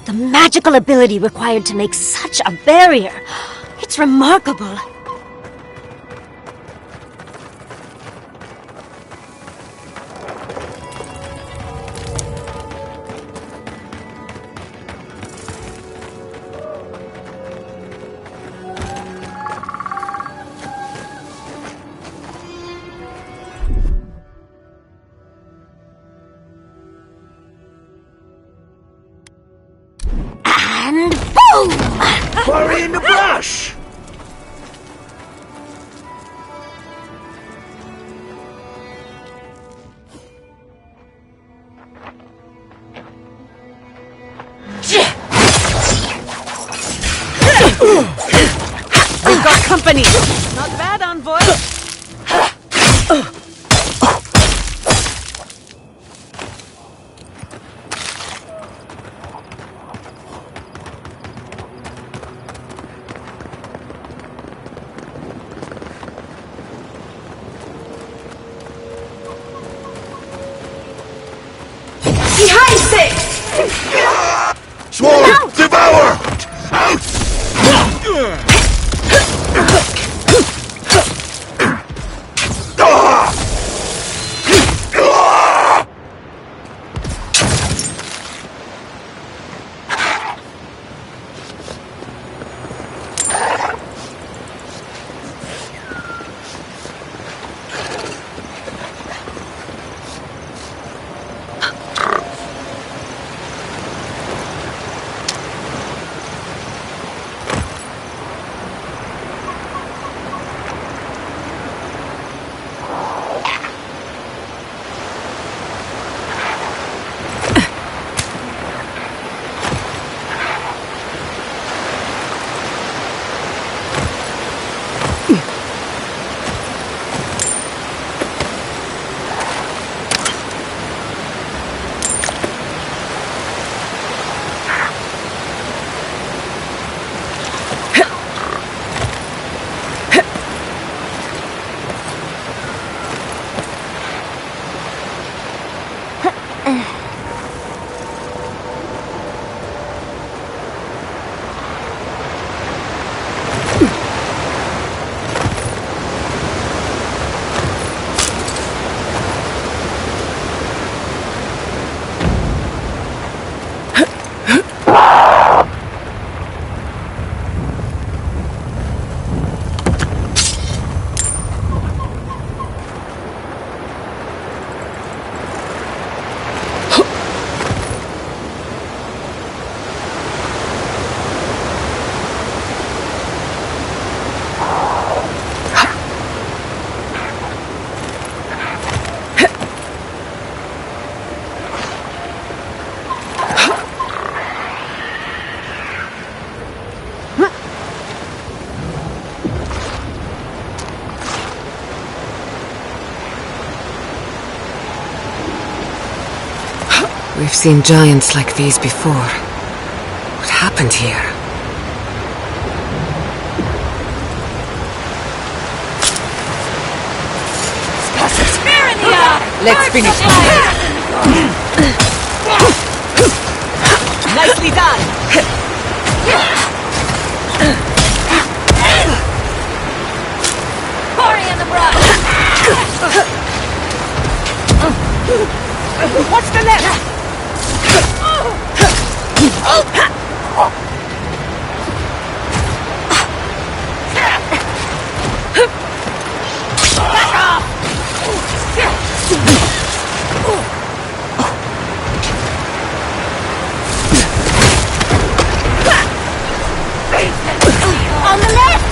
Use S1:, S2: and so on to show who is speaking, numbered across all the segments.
S1: The magical ability required to make such a barrier. It's remarkable. And boom!
S2: Hurry in the brush!
S3: We've got company! Not bad, envoy!
S4: Behind six!
S2: Swallow! Devour! Out!
S3: We've seen giants like these before. What happened here?
S4: Spear in the eye!
S3: Let's finish him. Nicely done!
S4: Party in the brush!
S3: What's the left?
S4: On the left!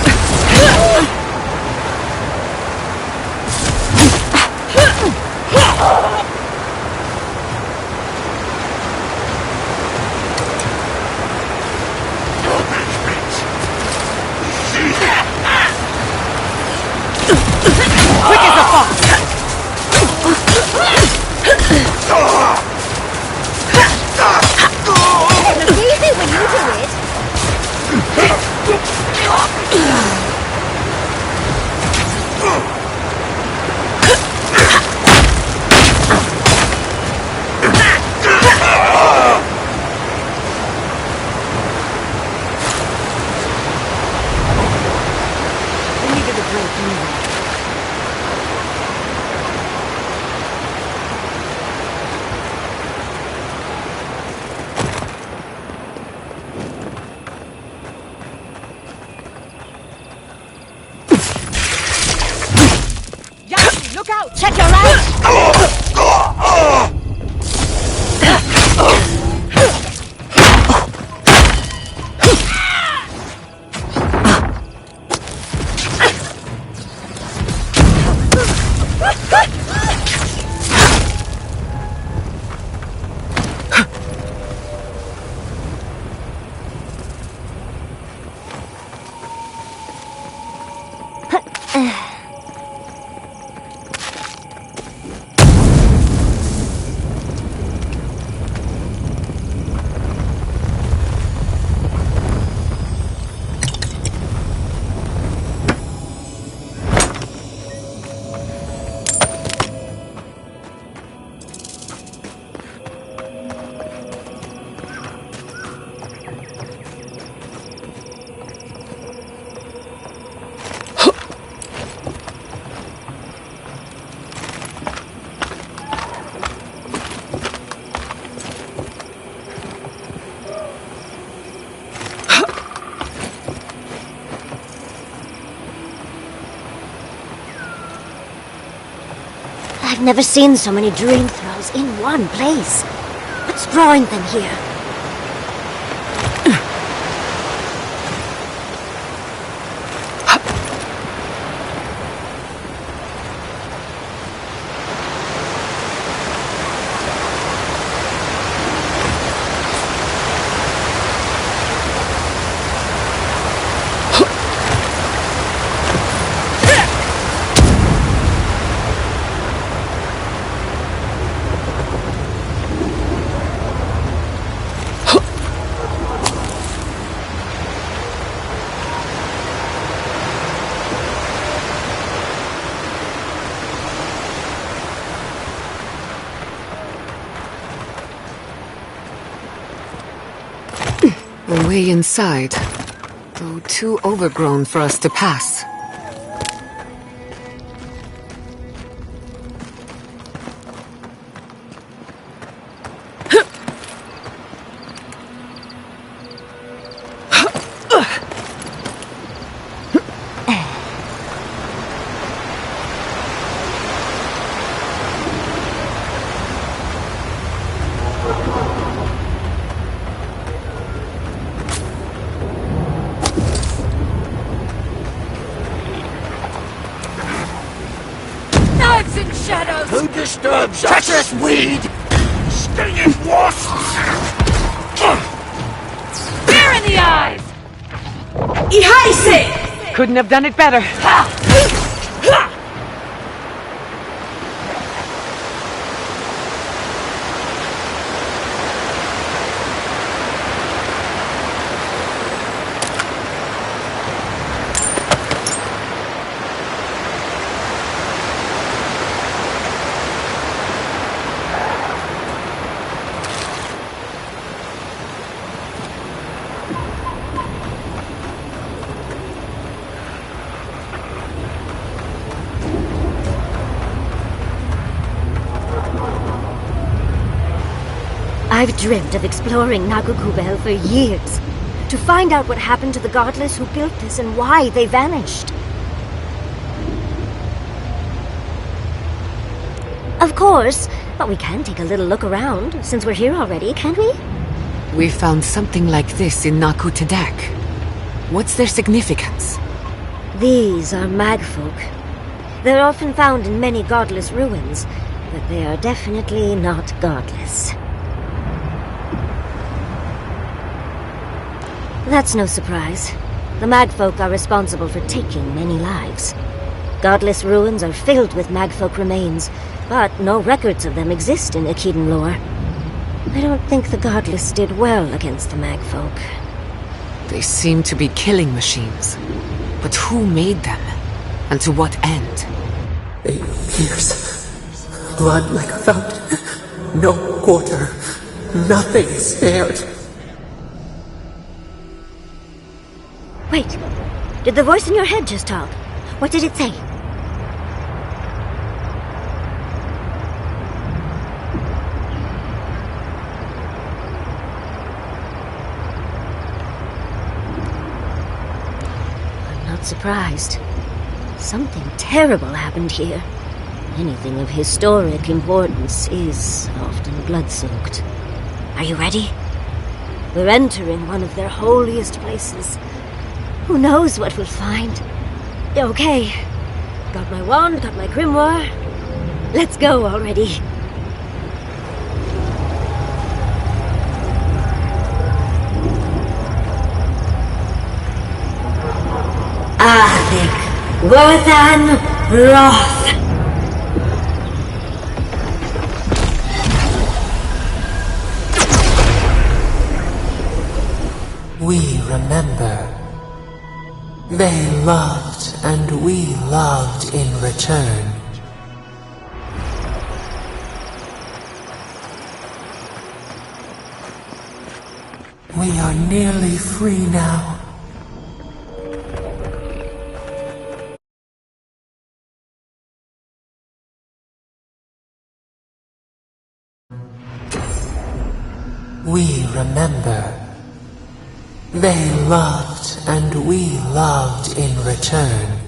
S1: I've never seen so many dream throws in one place. What's drawing them here?
S3: The way inside, though too overgrown for us to pass.
S4: Knives and shadows!
S2: Who disturbs us? Treacherous weed! Stinging wasps!
S4: Fear in the eyes!
S3: Couldn't have done it better.
S1: I've dreamt of exploring Nagukubel for years, to find out what happened to the godless who built this and why they vanished. Of course, but we can take a little look around, since we're here already, can't we?
S3: We found something like this in Naku Tedek. What's their significance?
S1: These are magfolk. They're often found in many godless ruins, but they are definitely not godless. That's no surprise. The magfolk are responsible for taking many lives. Godless ruins are filled with magfolk remains, but no records of them exist in Akiden lore. I don't think the godless did well against the magfolk.
S3: They seem to be killing machines. But who made them? And to what end?
S5: 8 years. Blood like a fountain. No quarter. Nothing spared.
S1: Wait, did the voice in your head just talk? What did it say? I'm not surprised. Something terrible happened here. Anything of historic importance is often blood-soaked. Are you ready? We're entering one of their holiest places. Who knows what we'll find? Okay. Got my wand, got my grimoire. Let's go already. Athik, Gothan, Roth.
S5: We remember. They loved, and we loved in return. We are nearly free now. We remember. They loved, and we loved in return.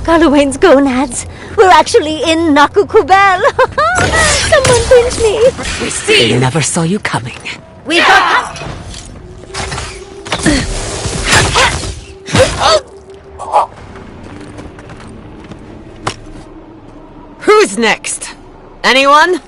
S1: Galawain's gonads. We're actually in Nakukubel. Someone pinch me.
S3: We see! They never saw you coming.
S1: We got...
S3: Who's next? Anyone?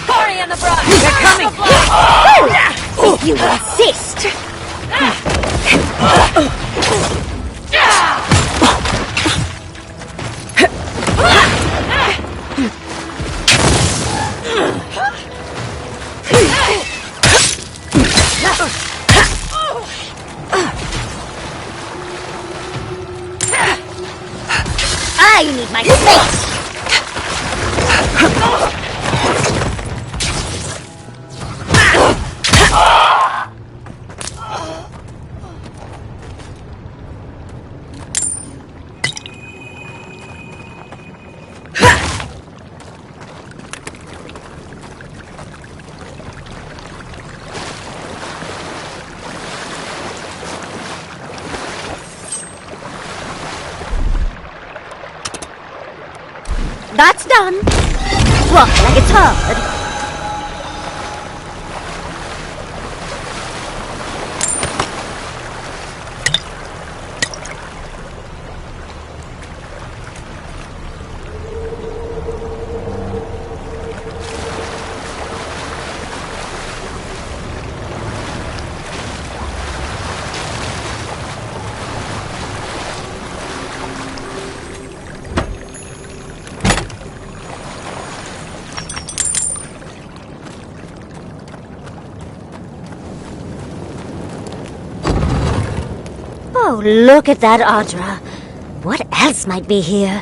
S4: Party on the block!
S3: They're coming!
S1: If you insist. I need my space. That's done. Walk like it's hard. Oh, look at that Audra. What else might be here?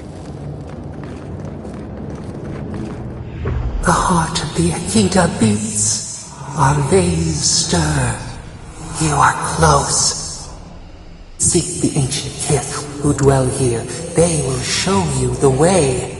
S5: The heart of the Akita beats. Our veins stir. You are close. Seek the ancient Kith who dwell here. They will show you the way.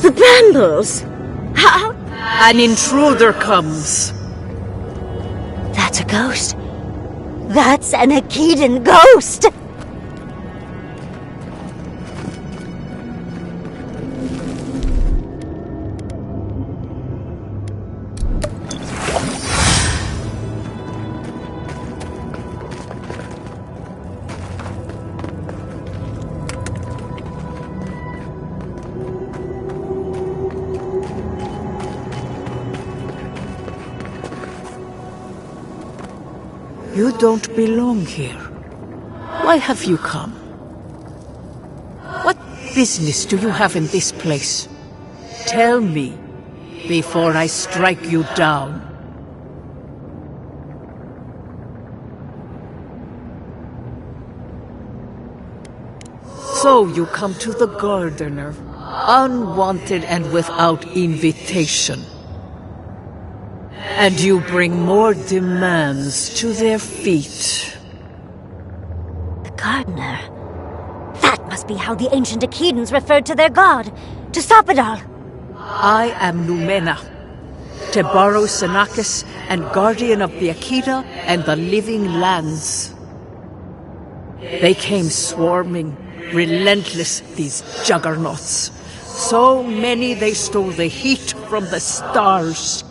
S1: The brambles! How?
S6: An intruder comes.
S1: That's a ghost. That's an Akitan ghost!
S6: You don't belong here. Why have you come? What business do you have in this place? Tell me, before I strike you down. So you come to the Gardener, unwanted and without invitation. And you bring more demands to their feet.
S1: The Gardener. That must be how the ancient Akedans referred to their god. To stop it all.
S6: I am Numena, Tebaro Senakis, and guardian of the Akeda and the living lands. They came swarming, relentless, these juggernauts. So many they stole the heat from the stars.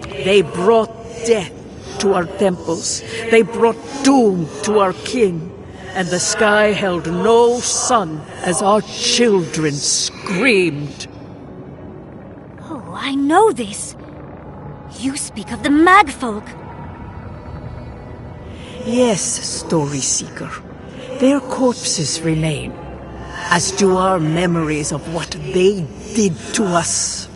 S6: They brought death to our temples. They brought doom to our kin. And the sky held no sun as our children screamed.
S1: Oh, I know this. You speak of the Magfolk.
S6: Yes, Story Seeker. Their corpses remain, as do our memories of what they did to us.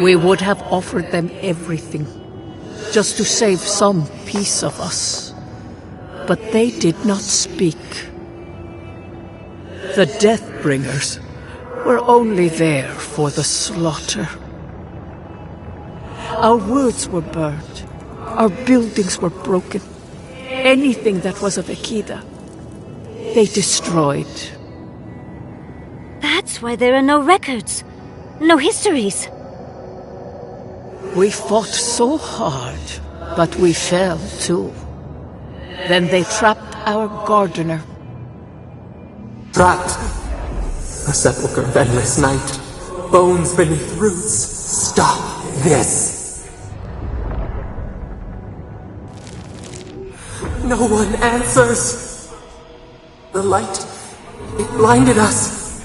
S6: We would have offered them everything, just to save some piece of us. But they did not speak. The Deathbringers were only there for the slaughter. Our words were burned. Our buildings were broken. Anything that was of Akeda, they destroyed.
S1: That's why there are no records. No histories.
S6: We fought so hard, but we fell too. Then they trapped our Gardener.
S5: Trapped. A sepulchre of endless night. Bones beneath roots. Stop this. No one answers. The light, it blinded us.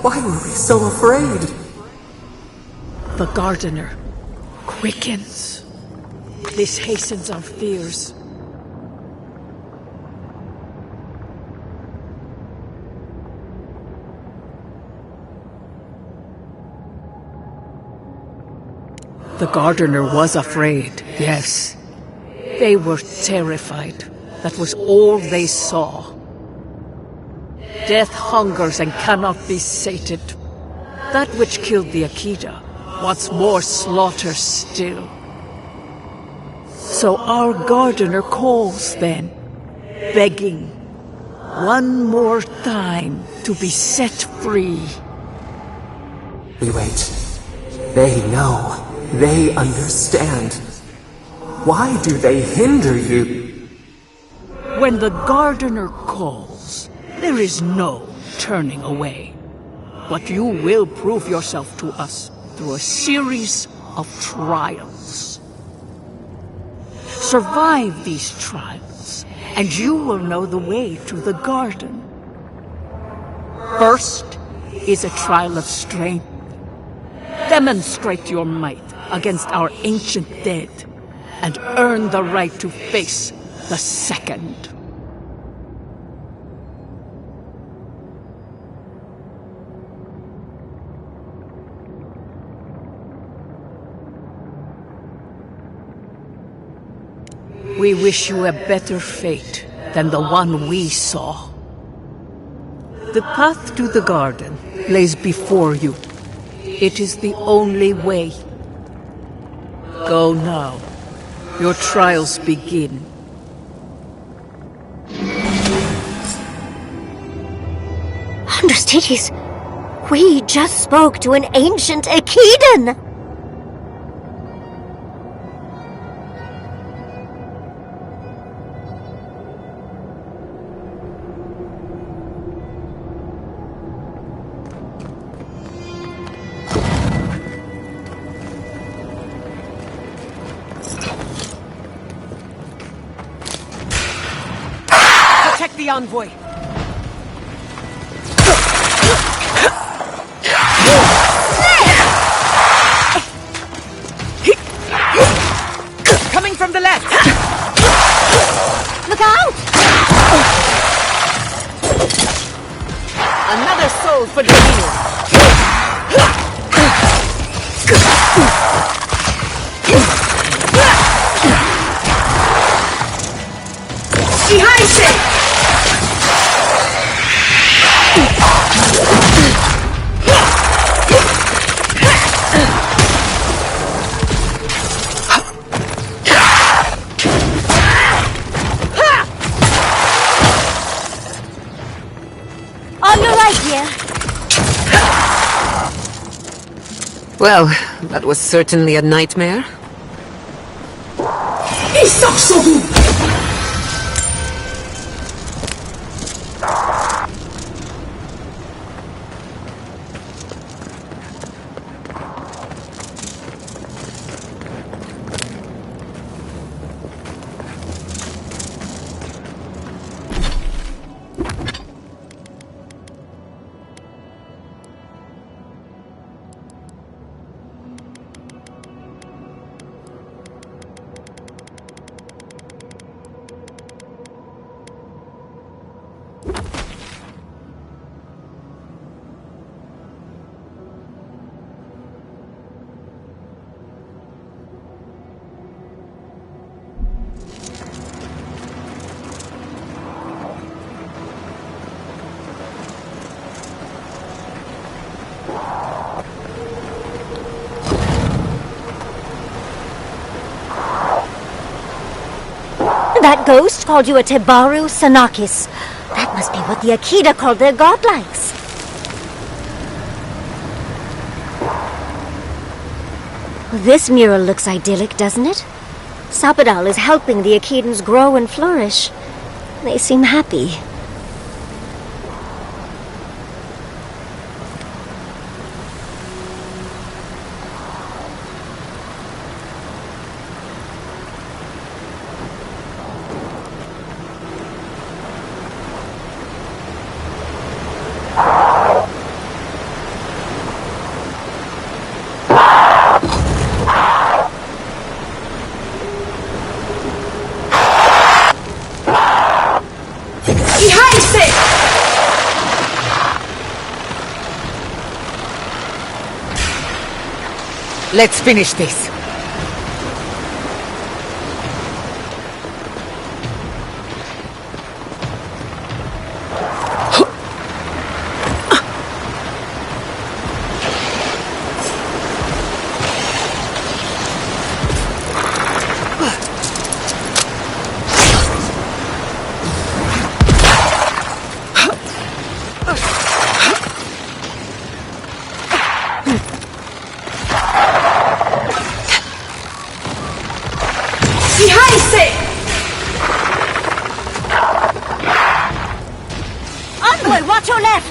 S5: Why were we so afraid?
S6: The Gardener quickens. This hastens our fears. The Gardener was afraid, yes. They were terrified. That was all they saw. Death hungers and cannot be sated. That which killed the Akeda wants more slaughter still. So our Gardener calls then, begging one more time to be set free.
S5: We wait. They know. They understand. Why do they hinder you?
S6: When the Gardener calls, there is no turning away. But you will prove yourself to us through a series of trials. Survive these trials, and you will know the way to the garden. First is a trial of strength. Demonstrate your might against our ancient dead, and earn the right to face the second. We wish you a better fate than the one we saw. The path to the garden lays before you. It is the only way. Go now. Your trials begin.
S1: Understudies, we just spoke to an ancient Akedan!
S3: The envoy. Coming from the left.
S1: Look out!
S3: Another soul for the healer. Well, that was certainly a nightmare.
S1: That ghost called you a Tebaru Sanakis. That must be what the Akita called their godlikes. This mural looks idyllic, doesn't it? Sapadal is helping the Akitans grow and flourish. They seem happy.
S3: Let's finish this.
S1: Onward, watch your left!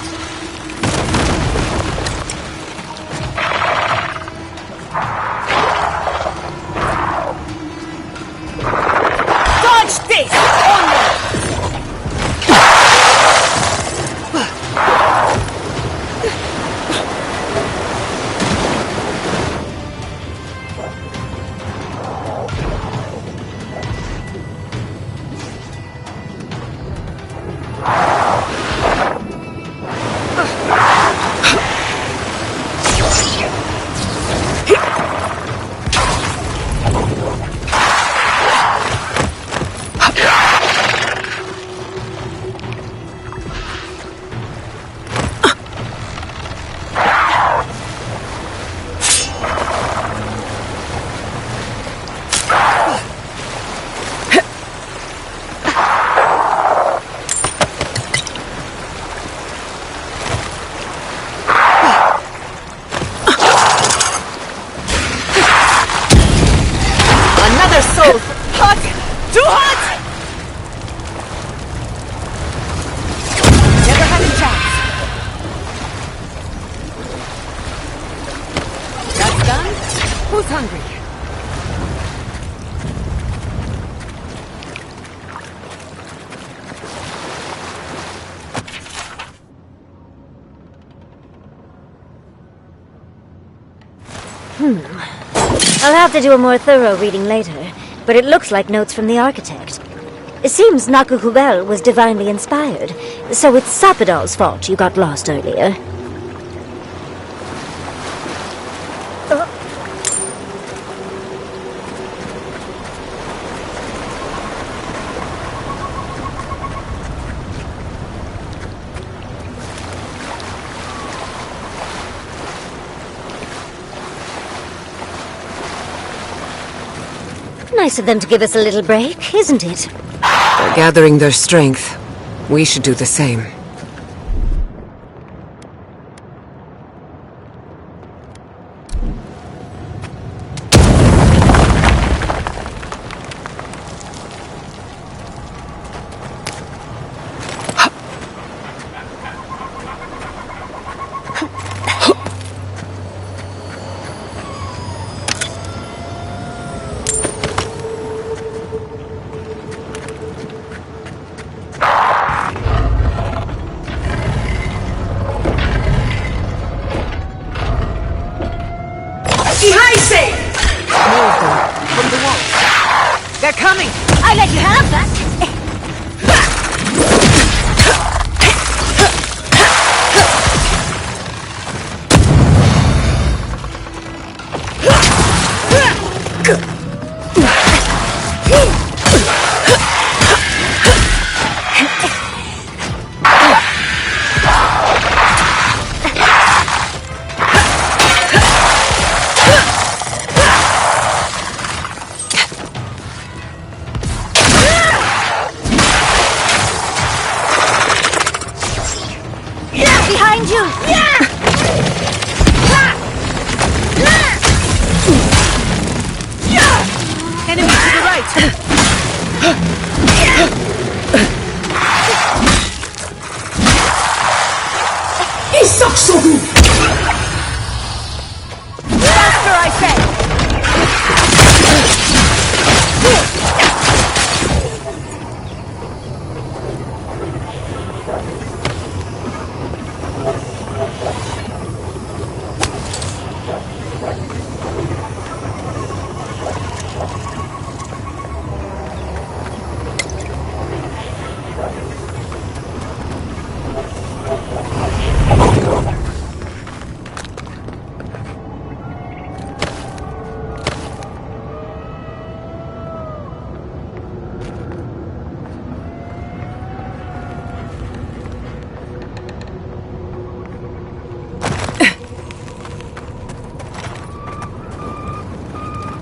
S1: Dodge this!
S6: Hot! Too hot! Never had a chance. That's done? Who's hungry?
S1: I'll have to do a more thorough reading later, but it looks like notes from the architect. It seems Nakukubel was divinely inspired, so it's Sapadal's fault you got lost earlier. Nice of them to give us a little break, isn't it?
S3: They're gathering their strength. We should do the same. They're coming!
S1: I let you have that! Behind you!
S6: Enemy to the right! Faster, I say!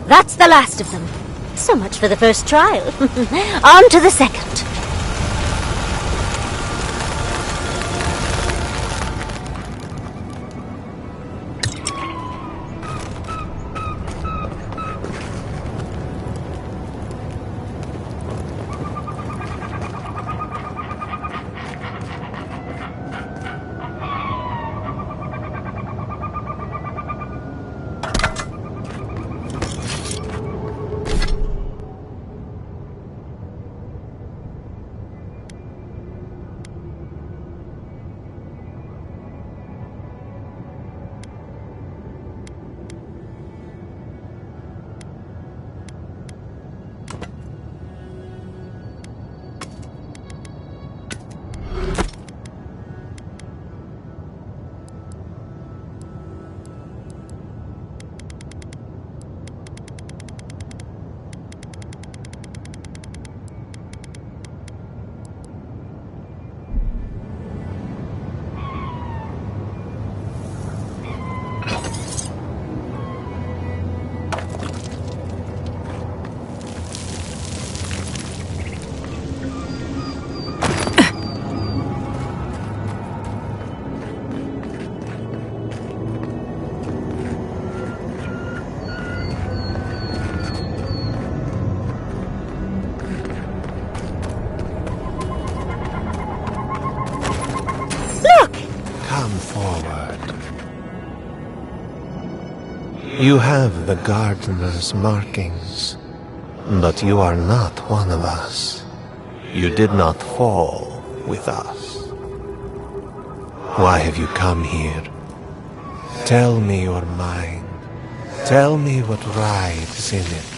S1: That's the last of them. So much for the first trial. On to the second.
S7: Come forward. You have the gardener's markings, but you are not one of us. You did not fall with us. Why have you come here? Tell me your mind. Tell me what rides in it.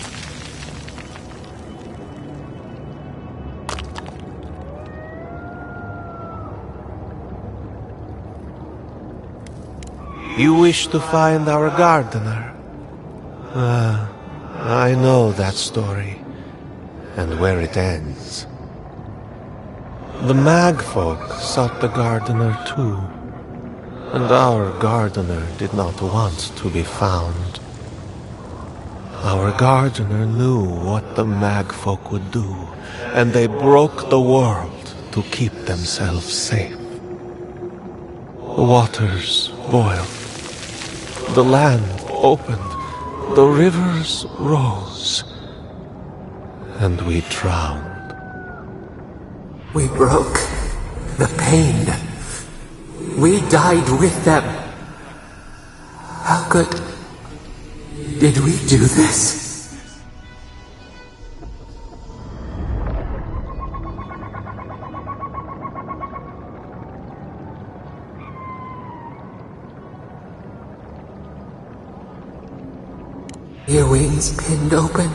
S7: You wish to find our gardener? I know that story, and where it ends. The Magfolk sought the gardener too, and our gardener did not want to be found. Our gardener knew what the Magfolk would do, and they broke the world to keep themselves safe. The waters boiled. The land opened, the rivers rose, and we drowned.
S5: We broke the pain. We died with them. How could... did we do this? Your wings pinned open.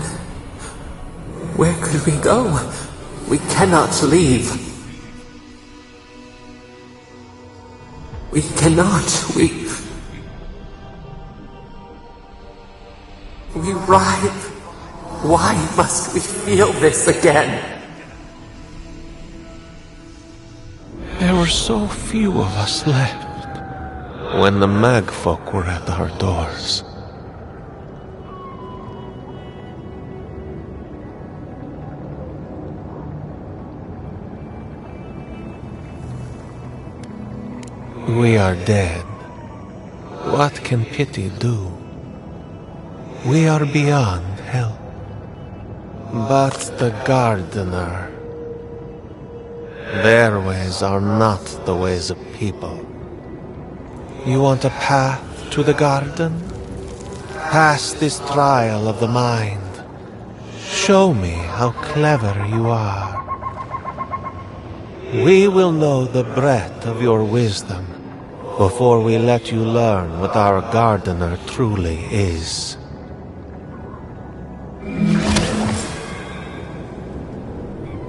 S5: Where could we go? We cannot leave. We cannot. We writhe. Why must we feel this again?
S7: There were so few of us left when the magfolk were at our doors. We are dead. What can pity do? We are beyond help. But the gardener, their ways are not the ways of people. You want a path to the garden? Pass this trial of the mind. Show me how clever you are. We will know the breadth of your wisdom before we let you learn what our gardener truly is.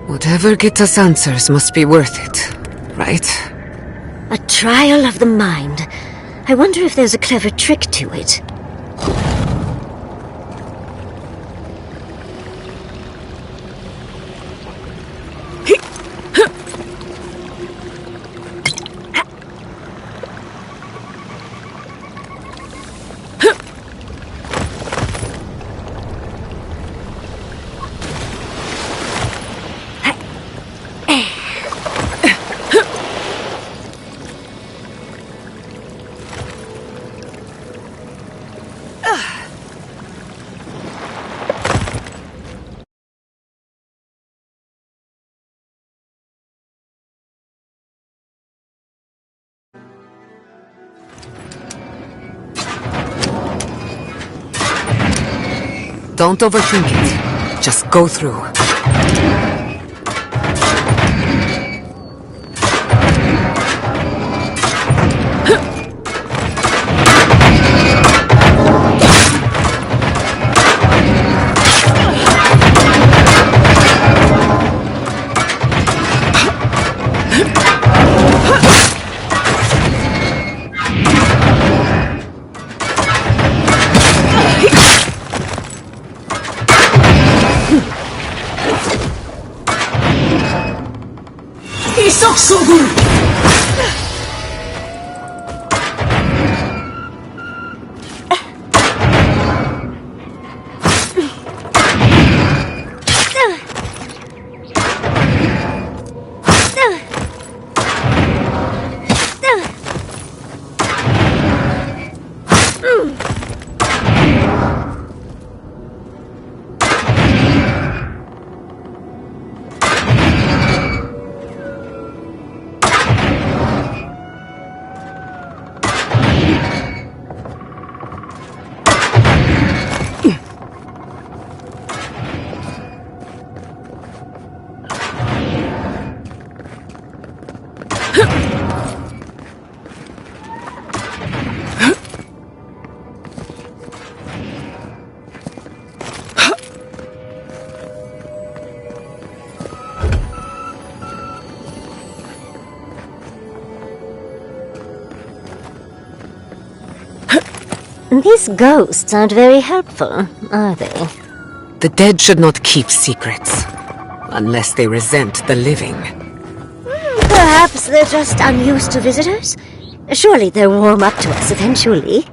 S3: Whatever gets us answers must be worth it, right?
S1: A trial of the mind. I wonder if there's a clever trick to it.
S3: Don't overthink it. Just go through.
S1: These ghosts aren't very helpful, are they?
S3: The dead should not keep secrets. Unless they resent the living.
S1: Perhaps they're just unused to visitors? Surely they'll warm up to us eventually.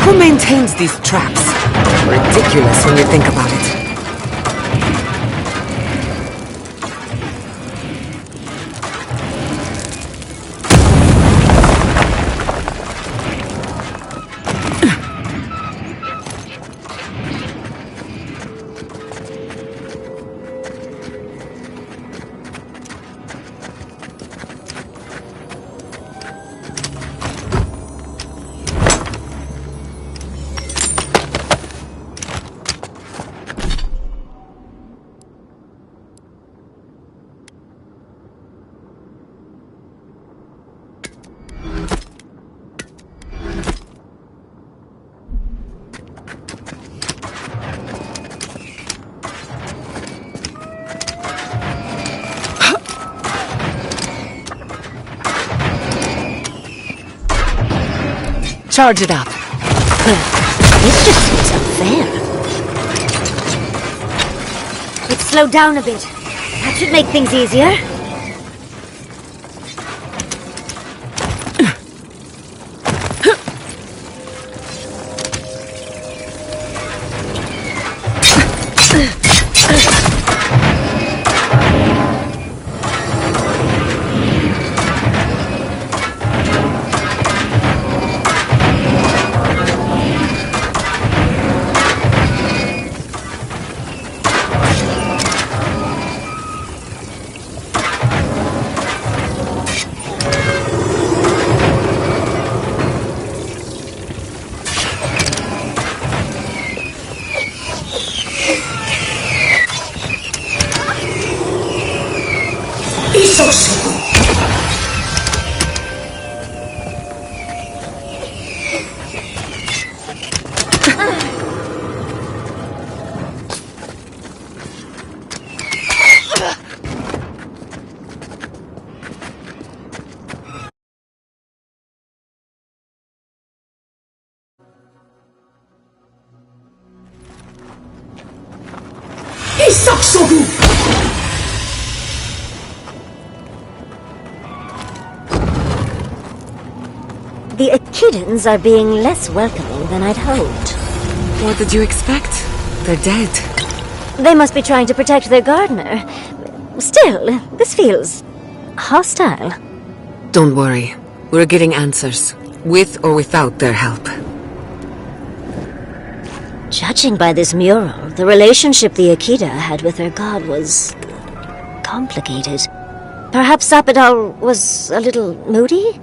S3: Who maintains these traps? Ridiculous when you think about it. Charge it up.
S1: This just seems unfair. Let's slow down a bit. That should make things easier. The Akidans are being less welcoming than I'd hoped.
S3: What did you expect? They're dead.
S1: They must be trying to protect their gardener. Still, this feels hostile.
S3: Don't worry. We're getting answers, with or without their help.
S1: Judging by this mural, the relationship the Akida had with her god was complicated. Perhaps Sappadal was a little moody?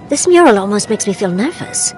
S1: This mural almost makes me feel nervous.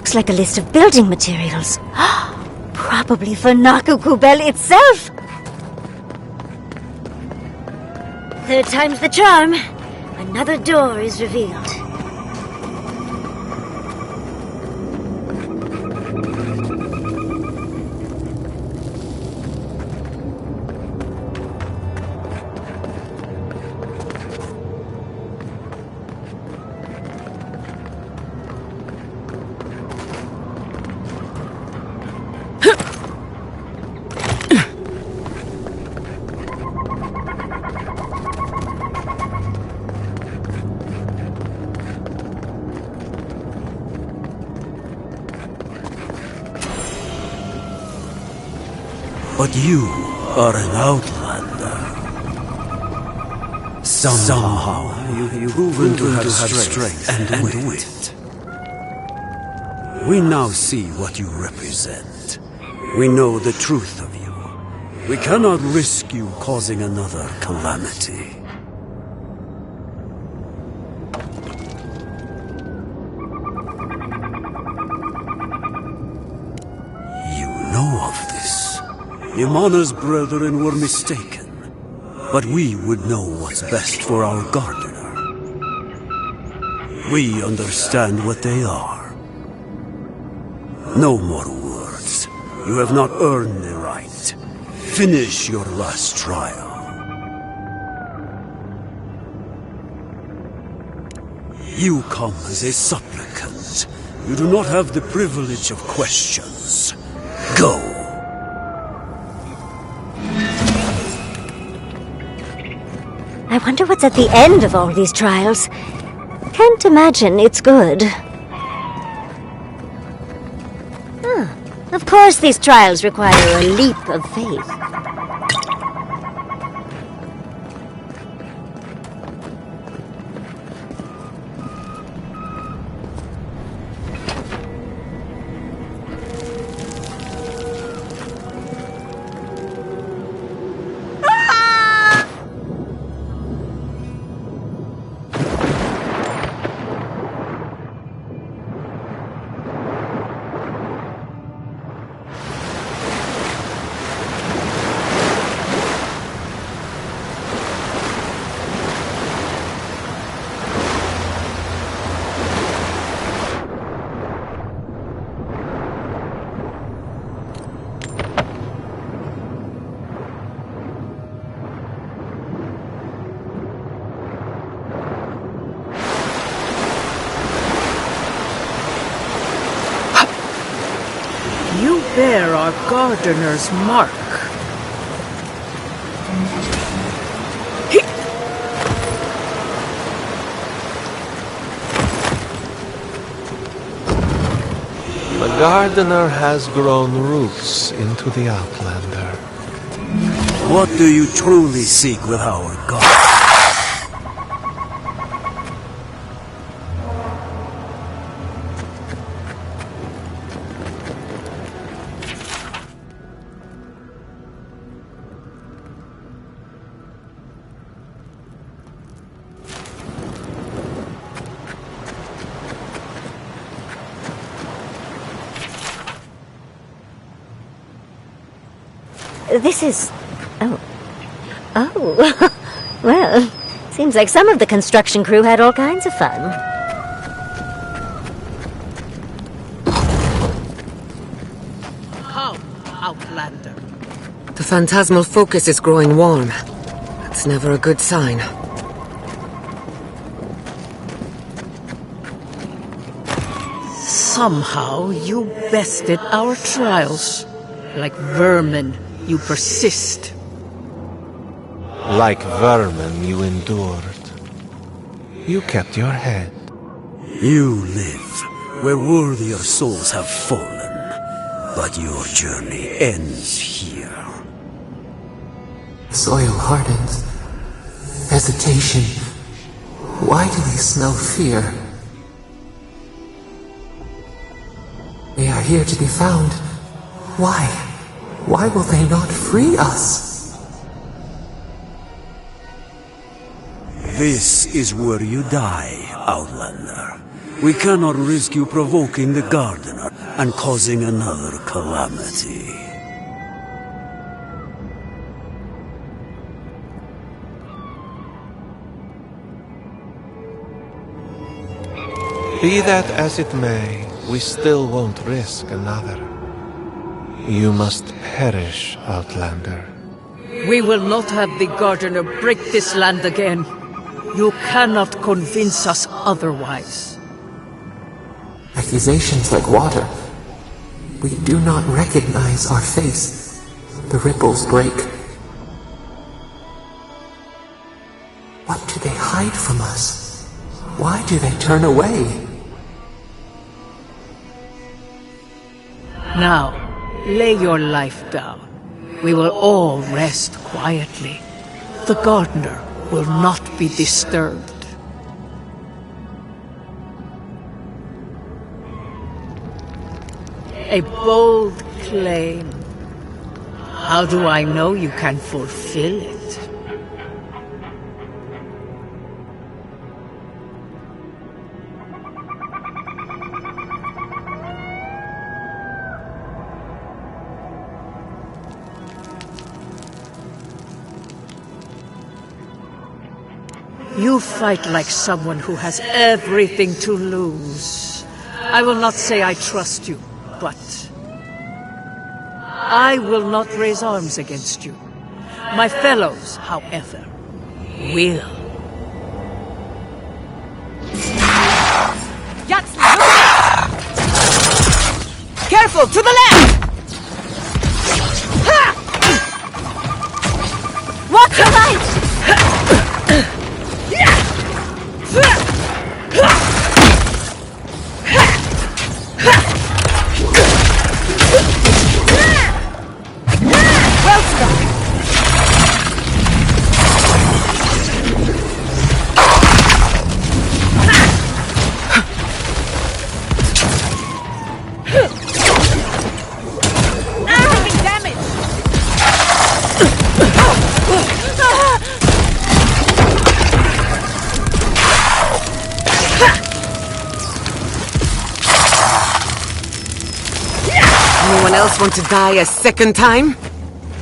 S1: looks like a list of building materials. Probably for Nakukubel itself! Third time's the charm. Another door is revealed.
S8: But you are an outlander. Somehow you've proven to have strength and wit. We now see what you represent. We know the truth of you. We cannot risk you causing another calamity. You know of this. Imana's brethren were mistaken, but we would know what's best for our gardener. We understand what they are. No more words. You have not earned the right. Finish your last trial. You come as a supplicant. You do not have the privilege of questions. Go.
S1: I wonder what's at the end of all these trials. Can't imagine it's good. Of course these trials require a leap of faith.
S6: You bear our gardener's mark.
S7: The gardener has grown roots into the Outlander.
S8: What do you truly seek with our God?
S1: This is... Oh. Well, seems like some of the construction crew had all kinds of fun.
S6: How, Outlander?
S3: The phantasmal focus is growing warm. That's never a good sign.
S6: Somehow you bested our trials. Like vermin, you persist.
S7: Like vermin, you endured. You kept your head.
S8: You live where worthier souls have fallen, but your journey ends here.
S5: Soil hardens. Hesitation. Why do they smell fear? They are here to be found. Why? Why will they not free us?
S8: This is where you die, Outlander. We cannot risk you provoking the Gardener and causing another calamity.
S7: Be that as it may, we still won't risk another. You must perish, Outlander.
S6: We will not have the Gardener break this land again. You cannot convince us otherwise.
S5: Accusations like water. We do not recognize our face. The ripples break. What do they hide from us? Why do they turn away?
S6: Now, lay your life down. We will all rest quietly. The Gardener will not be disturbed. A bold claim. How do I know you can fulfill it? You fight like someone who has everything to lose. I will not say I trust you, but I will not raise arms against you. My fellows, however, will.
S3: Yatsli, look out! Careful, to the left!
S1: Watch your right!
S3: Anyone else want to die a second time?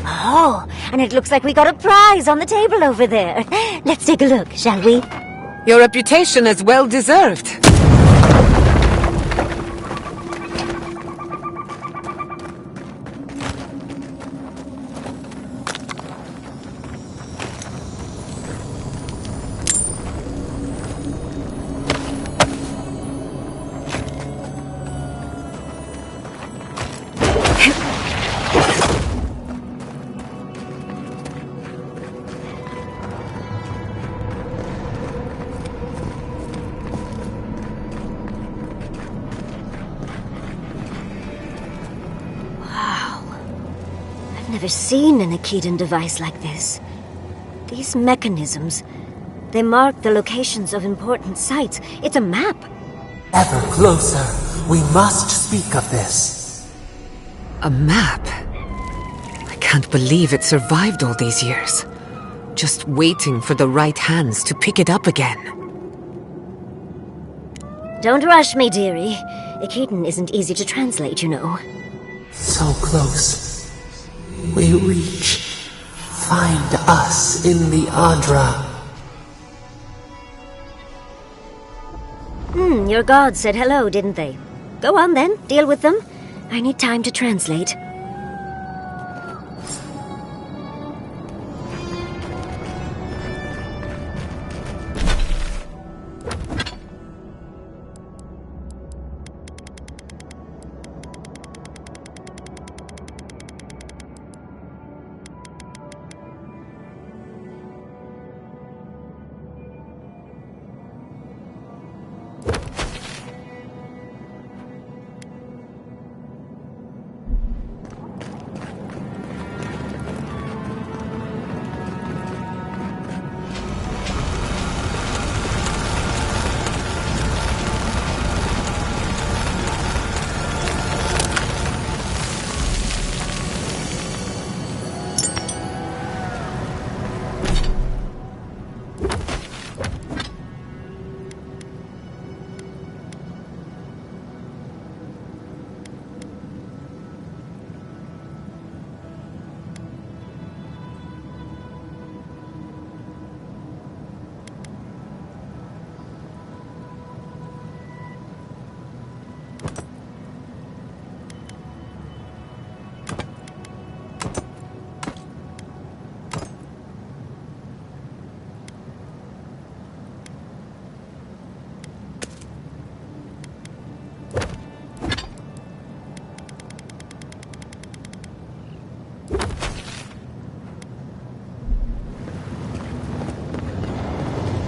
S1: Oh, and it looks like we got a prize on the table over there. Let's take a look, shall we?
S3: Your reputation is well deserved.
S1: I've never seen an Akedan device like this. These mechanisms, they mark the locations of important sites. It's a map.
S5: Ever closer. We must speak of this.
S3: A map? I can't believe it survived all these years. Just waiting for the right hands to pick it up again.
S1: Don't rush me, dearie. Akedan isn't easy to translate, you know.
S5: So close. We reach. Find us in the Adra.
S1: Your gods said hello, didn't they? Go on then, deal with them. I need time to translate.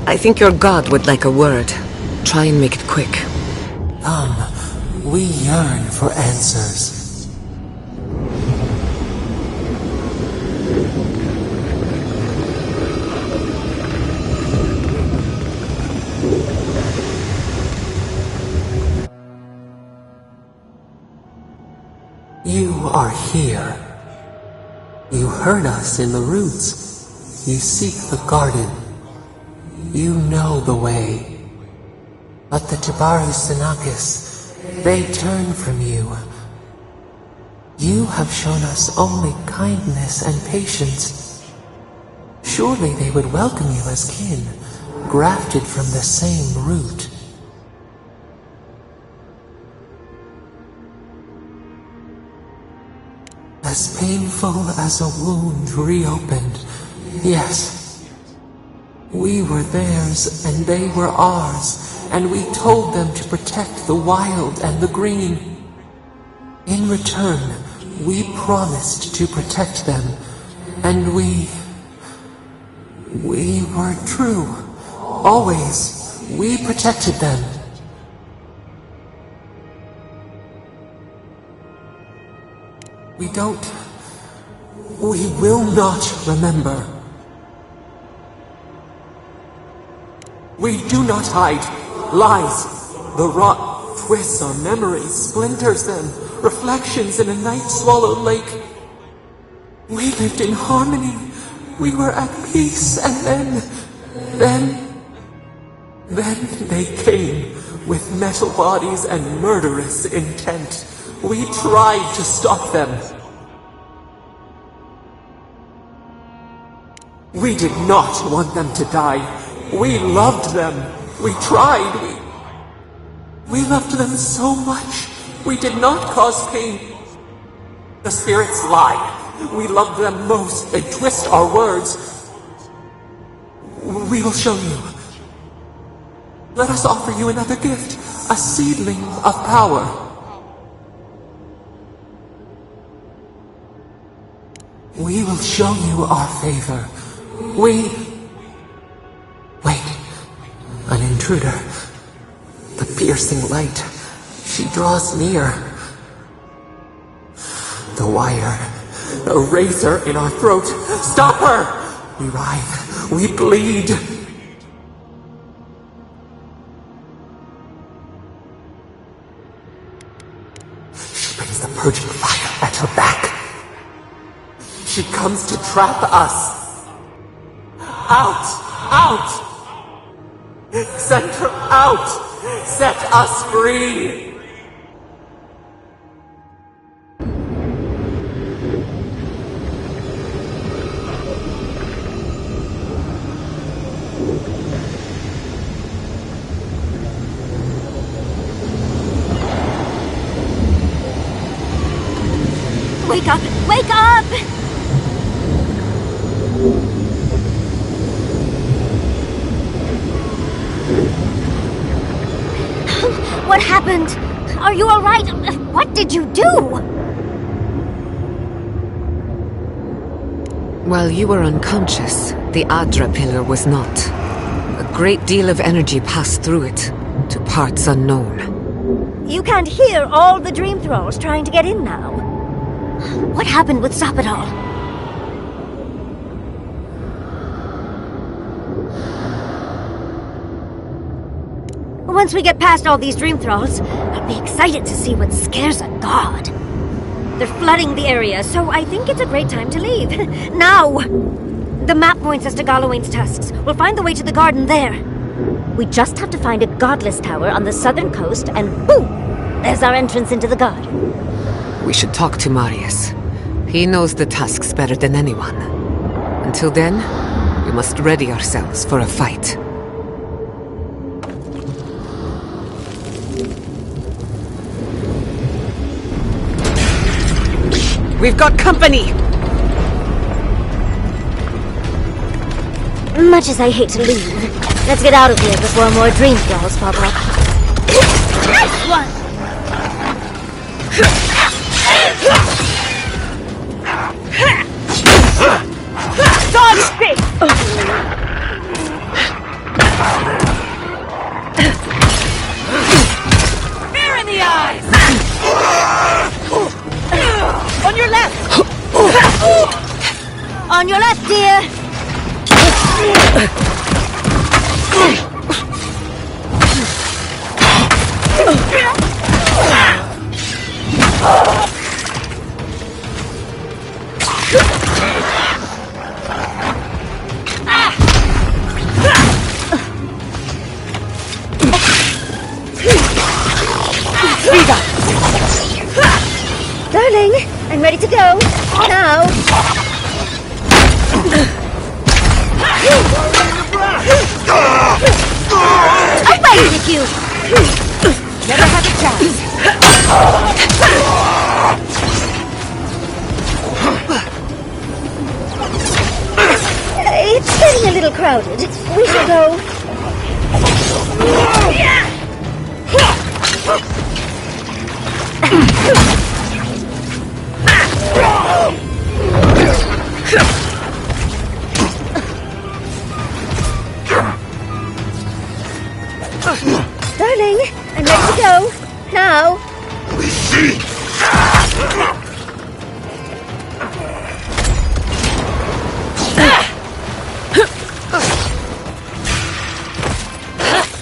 S3: I think your god would like a word. Try and make it quick.
S5: Come, we yearn for answers. You are here. You heard us in the roots. You seek the garden. You know the way. But the Tibaru Sinakis, they turn from you. You have shown us only kindness and patience. Surely they would welcome you as kin, grafted from the same root. As painful as a wound reopened, yes. We were theirs and they were ours, and we told them to protect the wild and the green. In return, we promised to protect them, and we were true. Always, we protected them. We will not remember. We do not hide. Lies. The rot twists our memories, splinters them, reflections in a night-swallowed lake. We lived in harmony. We were at peace, and then they came with metal bodies and murderous intent. We tried to stop them. We did not want them to die. We loved them. We tried. We loved them so much. We did not cause pain. The spirits lie. We love them most. They twist our words. We will show you. Let us offer you another gift. A seedling of power. We will show you our favor. Wait. An intruder. The piercing light. She draws near. The wire. The razor in our throat. Stop her! We writhe. We bleed. She brings the purging fire at her back. She comes to trap us. Out! Send her out! Set us free!
S1: Wake up! Wake up! What happened? Are you all right? What did you do?
S3: While you were unconscious, the Adra pillar was not. A great deal of energy passed through it, to parts unknown.
S1: You can't hear all the dream thralls trying to get in now. What happened with Stop It All? Once we get past all these dream thralls, I'll be excited to see what scares a god. They're flooding the area, so I think it's a great time to leave. Now! The map points us to Galawain's tusks. We'll find the way to the garden there. We just have to find a godless tower on the southern coast, and boom! There's our entrance into the garden.
S3: We should talk to Marius. He knows the tusks better than anyone. Until then, we must ready ourselves for a fight. We've got company!
S1: Much as I hate to leave, let's get out of here before more dream thralls pop up. Nice one! Dodge stick! On your left, dear! Darling, I'm ready to go. Now. Away with you! Never had a chance. It's getting a little crowded. We should go. Darling, I'm ready to go. Now.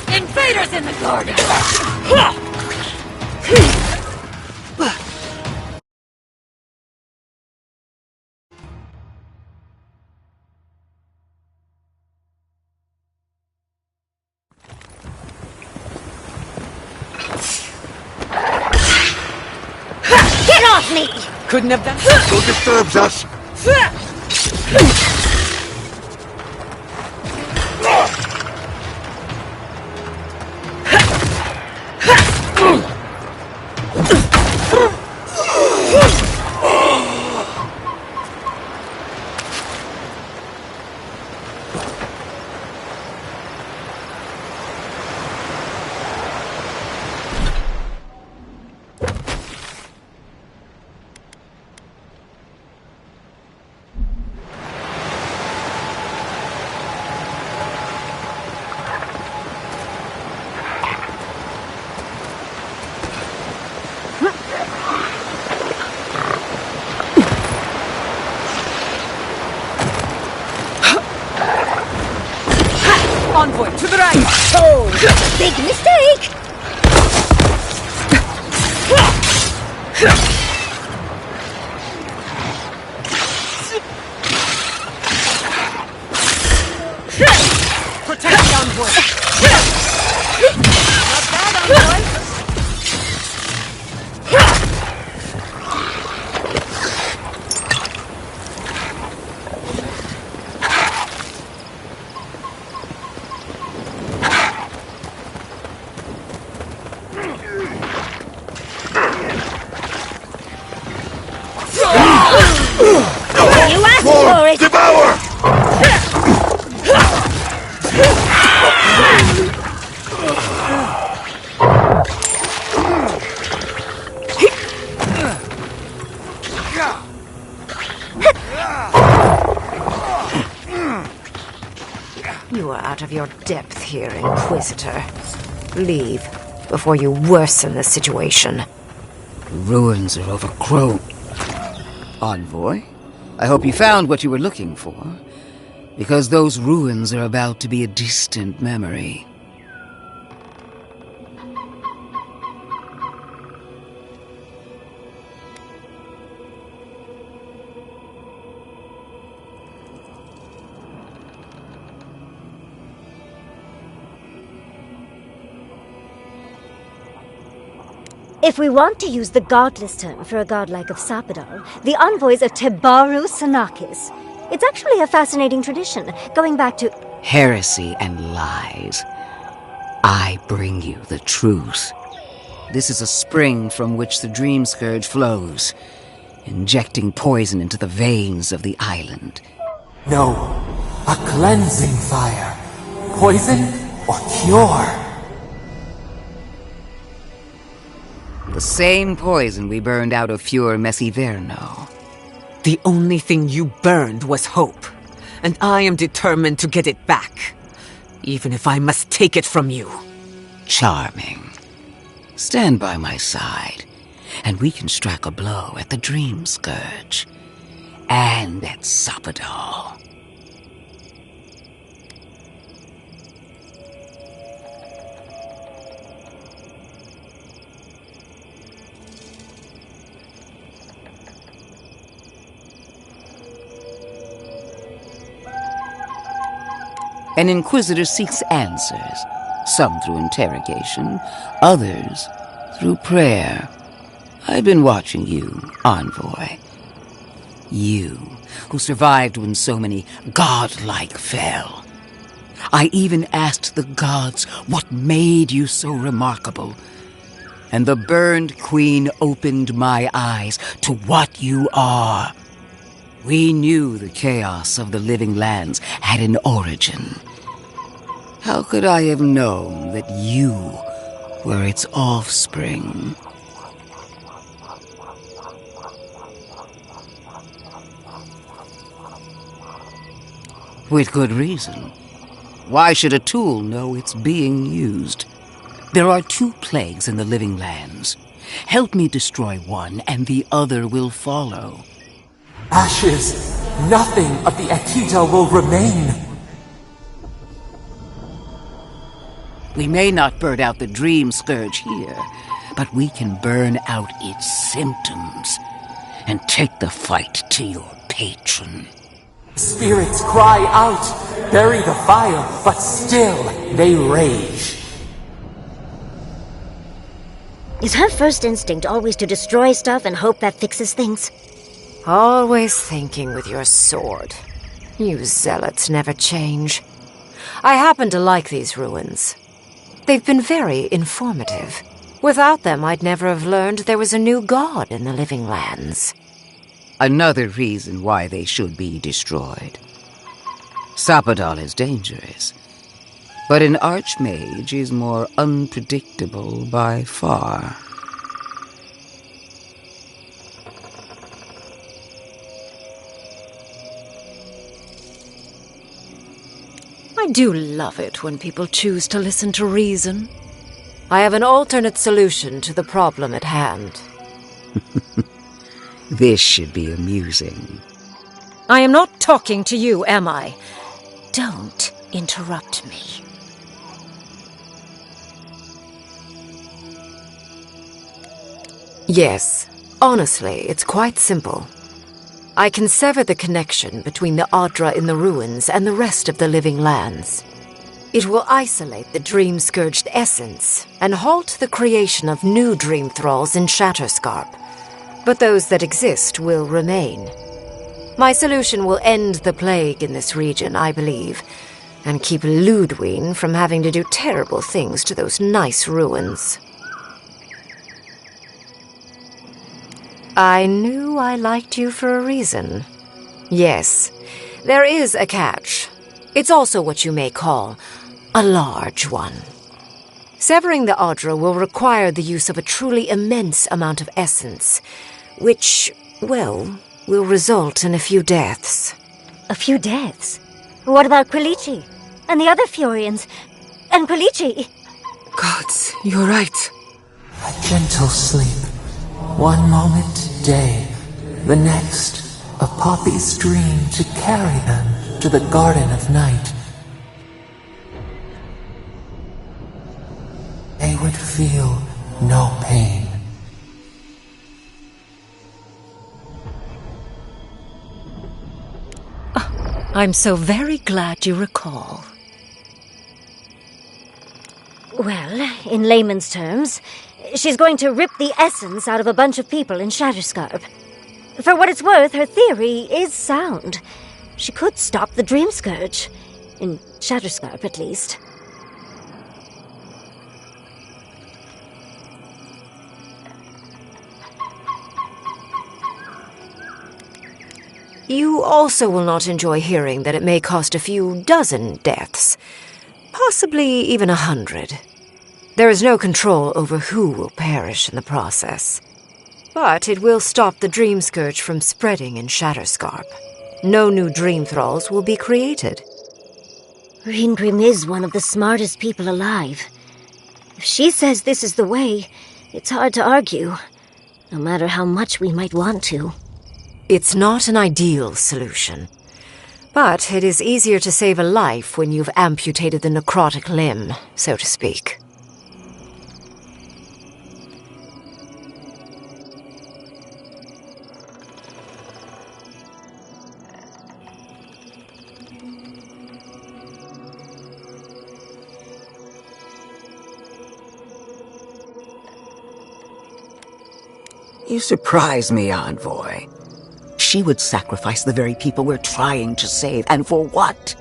S4: Invaders in the garden!
S1: Get off me!
S3: Couldn't have done.
S2: Who disturbs us?
S3: Envoy, to the right!
S1: Oh, big mistake!
S3: Protect the envoy! Not bad, envoy!
S1: You asked for it!
S2: Devour!
S3: You are out of your depth here, Inquisitor. Leave, before you worsen the situation.
S9: Ruins are overgrown. Envoy, I hope you found what you were looking for, because those ruins are about to be a distant memory.
S1: If we want to use the godless term for a godlike of Sapadal, the envoys of Tebaru Sanakis. It's actually a fascinating tradition, going back to...
S9: Heresy and lies. I bring you the truth. This is a spring from which the Dream Scourge flows, injecting poison into the veins of the island.
S5: No, a cleansing fire. Poison or cure?
S9: The same poison we burned out of Fior Messiverno.
S3: The only thing you burned was hope, and I am determined to get it back, even if I must take it from you.
S9: Charming. Stand by my side, and we can strike a blow at the Dream Scourge. and at Sapadal. An inquisitor seeks answers, some through interrogation, others through prayer. I've been watching you, envoy. You, who survived when so many godlike fell. I even asked the gods what made you so remarkable. And the burned queen opened my eyes to what you are. We knew the chaos of the living lands had an origin. How could I have known that you were its offspring? With good reason. Why should a tool know it's being used? There are 2 plagues in the living lands. Help me destroy one, and the other will follow.
S5: Ashes! Nothing of the Akita will remain!
S9: We may not burn out the dream scourge here, but we can burn out its symptoms and take the fight to your patron.
S5: Spirits cry out, bury the fire, but still they rage.
S1: Is her first instinct always to destroy stuff and hope that fixes things?
S3: Always thinking with your sword. You zealots never change. I happen to like these ruins. They've been very informative. Without them, I'd never have learned there was a new god in the living lands.
S9: Another reason why they should be destroyed. Sapadal is dangerous, but an archmage is more unpredictable by far.
S3: I do love it when people choose to listen to reason. I have an alternate solution to the problem at hand.
S9: This should be amusing.
S3: I am not talking to you, am I? Don't interrupt me. Yes, honestly, it's quite simple. I can sever the connection between the Adra in the ruins and the rest of the living lands. It will isolate the dream-scourged essence and halt the creation of new dream thralls in Shatterscarp. But those that exist will remain. My solution will end the plague in this region, I believe, and keep Ludwine from having to do terrible things to those nice ruins. I knew I liked you for a reason. Yes, there is a catch. It's also what you may call a large one. Severing the Adra will require the use of a truly immense amount of essence, which, well, will result in a few deaths.
S1: A few deaths? What about Quilici? And the other Furians? And Quilici?
S3: Gods, you're right.
S5: A gentle sleep. One moment day, the next, a poppy's dream to carry them to the Garden of Night. They would feel no pain.
S3: I'm so very glad you recall.
S1: Well, in layman's terms, she's going to rip the essence out of a bunch of people in Shatterscarp. For what it's worth, her theory is sound. She could stop the Dream Scourge. In Shatterscarp, at least.
S3: You also will not enjoy hearing that it may cost a few dozen deaths. Possibly even 100. There is no control over who will perish in the process. But it will stop the Dream Scourge from spreading in Shatterscarp. No new Dream Thralls will be created.
S1: Ringrim is one of the smartest people alive. If she says this is the way, it's hard to argue, no matter how much we might want to.
S3: It's not an ideal solution, but it is easier to save a life when you've amputated the necrotic limb, so to speak.
S9: You surprise me, Envoy. She would sacrifice the very people we're trying to save, and for what?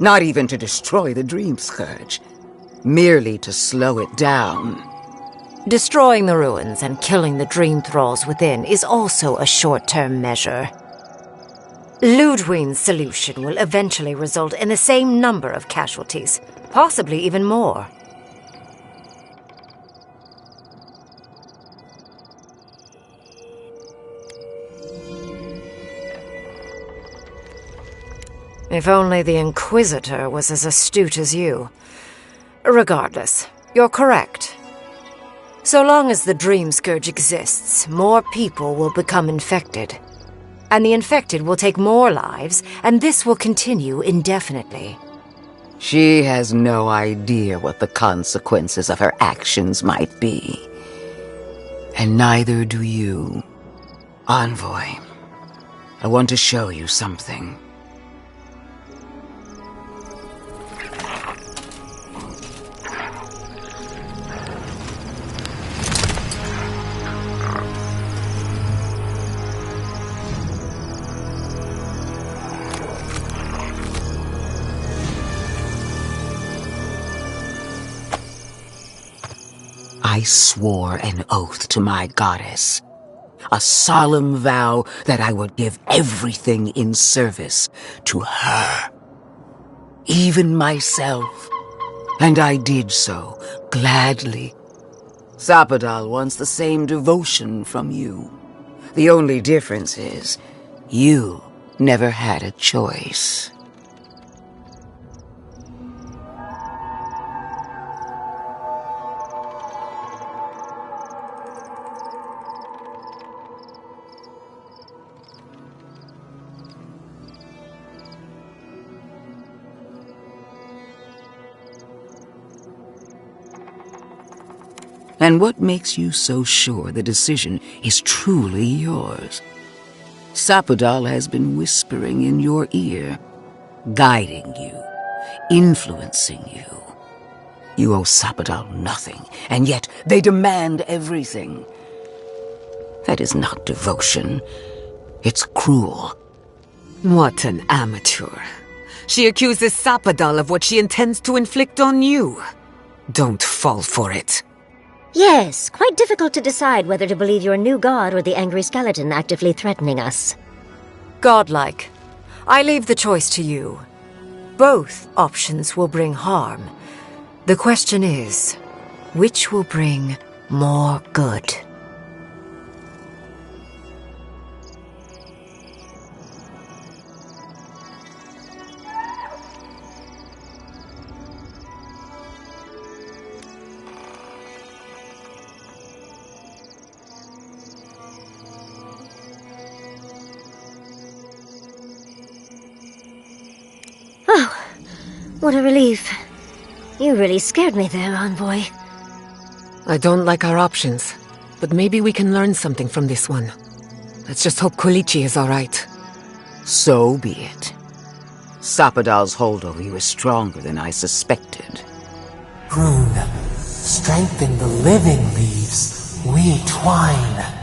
S9: Not even to destroy the Dream Scourge. Merely to slow it down.
S3: Destroying the ruins and killing the dream thralls within is also a short-term measure. Ludwig's solution will eventually result in the same number of casualties, possibly even more. If only the Inquisitor was as astute as you. Regardless, you're correct. So long as the Dream Scourge exists, more people will become infected. And the infected will take more lives, and this will continue indefinitely.
S9: She has no idea what the consequences of her actions might be. And neither do you. Envoy, I want to show you something. I swore an oath to my goddess. A solemn vow that I would give everything in service to her. Even myself. And I did so, gladly. Sapadal wants the same devotion from you. The only difference is, you never had a choice. And what makes you so sure the decision is truly yours? Sapadal has been whispering in your ear, guiding you, influencing you. You owe Sapadal nothing, and yet they demand everything. That is not devotion. It's cruel.
S10: What an amateur. She accuses Sapadal of what she intends to inflict on you. Don't fall for it.
S1: Yes, quite difficult to decide whether to believe your new god or the angry skeleton actively threatening us.
S3: Godlike. I leave the choice to you. Both options will bring harm. The question is, which will bring more good?
S1: Oh, what a relief. You really scared me there, Envoy.
S10: I don't like our options, but maybe we can learn something from this one. Let's just hope Kolichi is all right.
S9: So be it. Sapadal's hold over you is stronger than I suspected.
S5: Rune, strengthen the living leaves. We twine.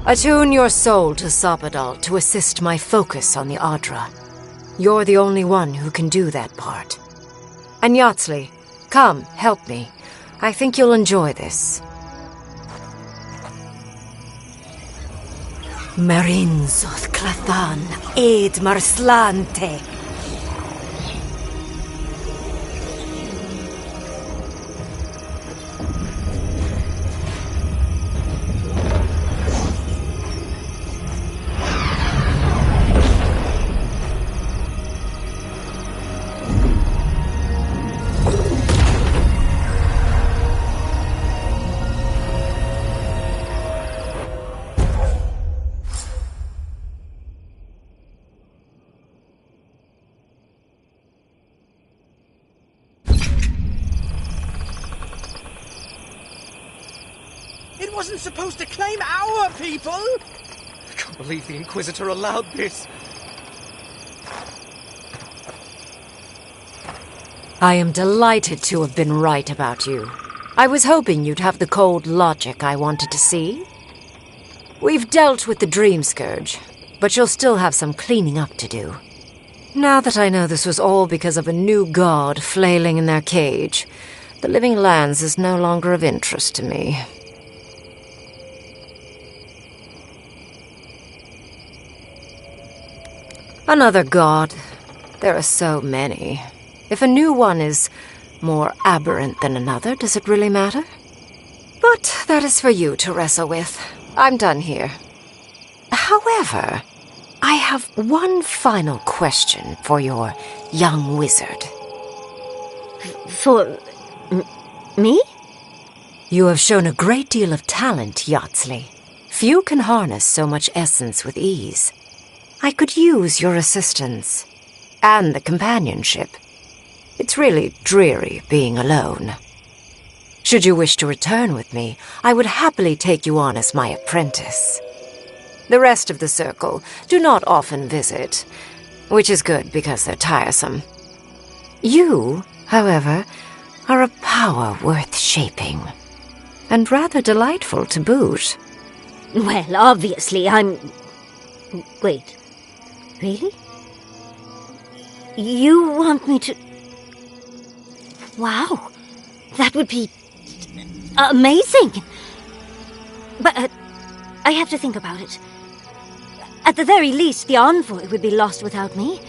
S3: Attune your soul to Sapadal to assist my focus on the Adra. You're the only one who can do that part. And Yatsley, come, help me. I think you'll enjoy this. Marinzoth Clathan, Aid Marslante.
S2: It wasn't supposed to claim our people!
S11: I can't believe the Inquisitor allowed this.
S3: I am delighted to have been right about you. I was hoping you'd have the cold logic I wanted to see. We've dealt with the Dream Scourge, but you'll still have some cleaning up to do. Now that I know this was all because of a new god flailing in their cage, the Living Lands is no longer of interest to me. Another god. There are so many. If a new one is more aberrant than another, does it really matter? But that is for you to wrestle with. I'm done here. However, I have one final question for your young wizard.
S1: For... me?
S3: You have shown a great deal of talent, Yatsley. Few can harness so much essence with ease. I could use your assistance. And the companionship. It's really dreary being alone. Should you wish to return with me, I would happily take you on as my apprentice. The rest of the circle do not often visit, which is good because they're tiresome. You, however, are a power worth shaping, and rather delightful to boot.
S1: Well, obviously, I'm... Wait. Really? You want me to... Wow. That would be... amazing! But I have to think about it. At the very least, the envoy would be lost without me,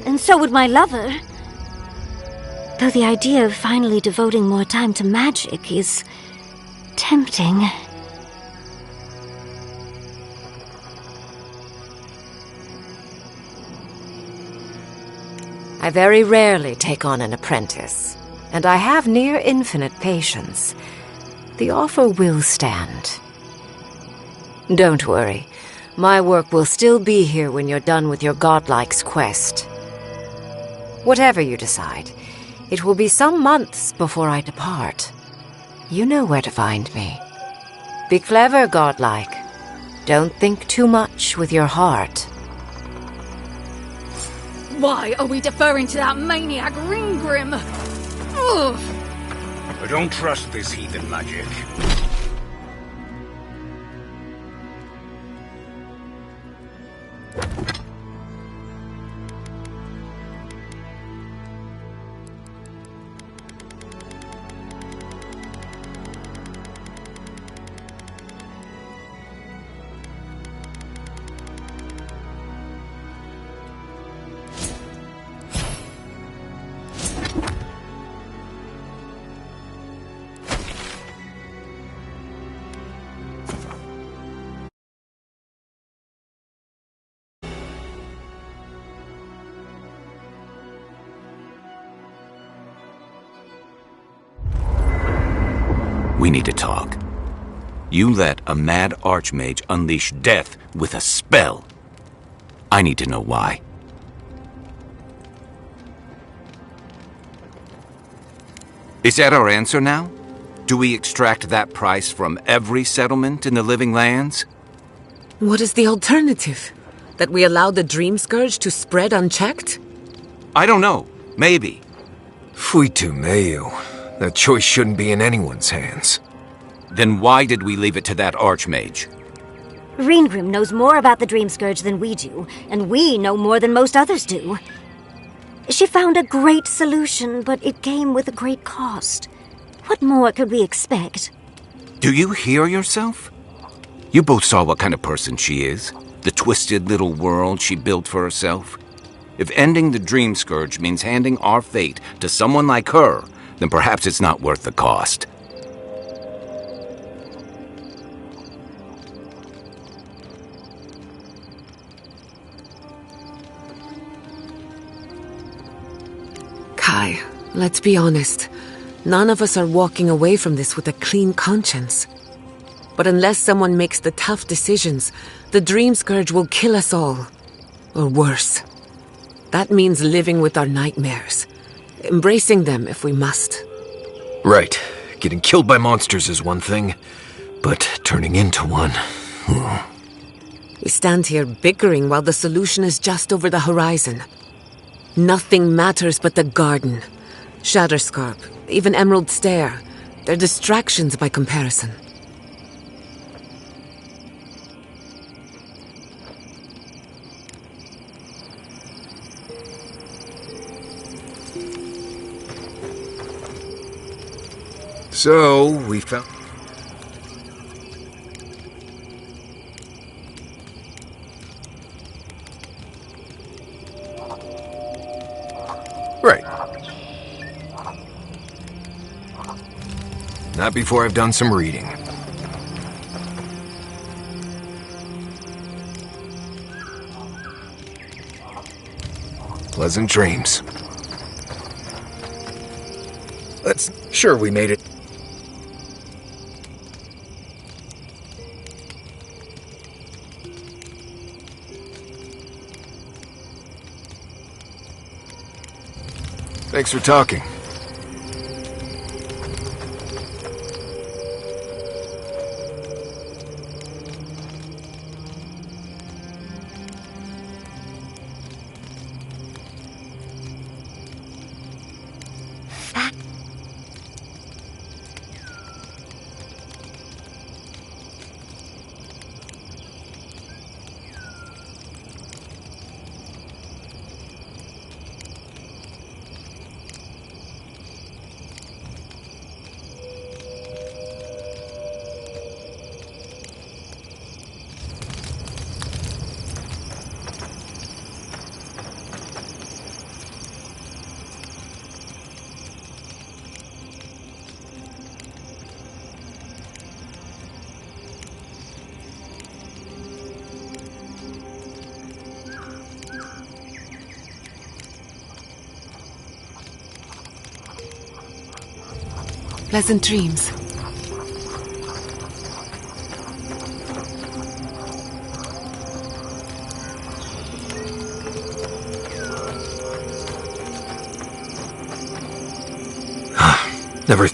S1: and so would my lover. Though the idea of finally devoting more time to magic is tempting.
S3: I very rarely take on an apprentice, and I have near infinite patience. The offer will stand. Don't worry. My work will still be here when you're done with your godlike's quest. Whatever you decide, it will be some months before I depart. You know where to find me. Be clever, godlike. Don't think too much with your heart.
S4: Why are we deferring to that maniac Ringgrim? Ugh.
S2: I don't trust this heathen magic.
S12: We need to talk. You let a mad archmage unleash death with a spell. I need to know why. Is that our answer now? Do we extract that price from every settlement in the Living Lands?
S10: What is the alternative? That we allow the Dream Scourge to spread unchecked?
S12: I don't know. Maybe.
S11: Fuitu meio. That choice shouldn't be in anyone's hands.
S12: Then why did we leave it to that archmage?
S1: Ringgrim knows more about the Dream Scourge than we do, and we know more than most others do. She found a great solution, but it came with a great cost. What more could we expect?
S12: Do you hear yourself? You both saw what kind of person she is. The twisted little world she built for herself. If ending the Dream Scourge means handing our fate to someone like her, then perhaps it's not worth the cost.
S10: Kai, let's be honest. None of us are walking away from this with a clean conscience. But unless someone makes the tough decisions, the Dream Scourge will kill us all. Or worse. That means living with our nightmares. Embracing them if we must.
S11: Right. Getting killed by monsters is one thing. but turning into one.
S10: We stand here bickering while the solution is just over the horizon. Nothing matters but the garden. Shatterscarp, even Emerald Stair. They're distractions by comparison.
S11: So, we found... Right. Not before I've done some reading. Pleasant dreams. Sure, we made it. Thanks for talking.
S10: Pleasant dreams.
S11: Never...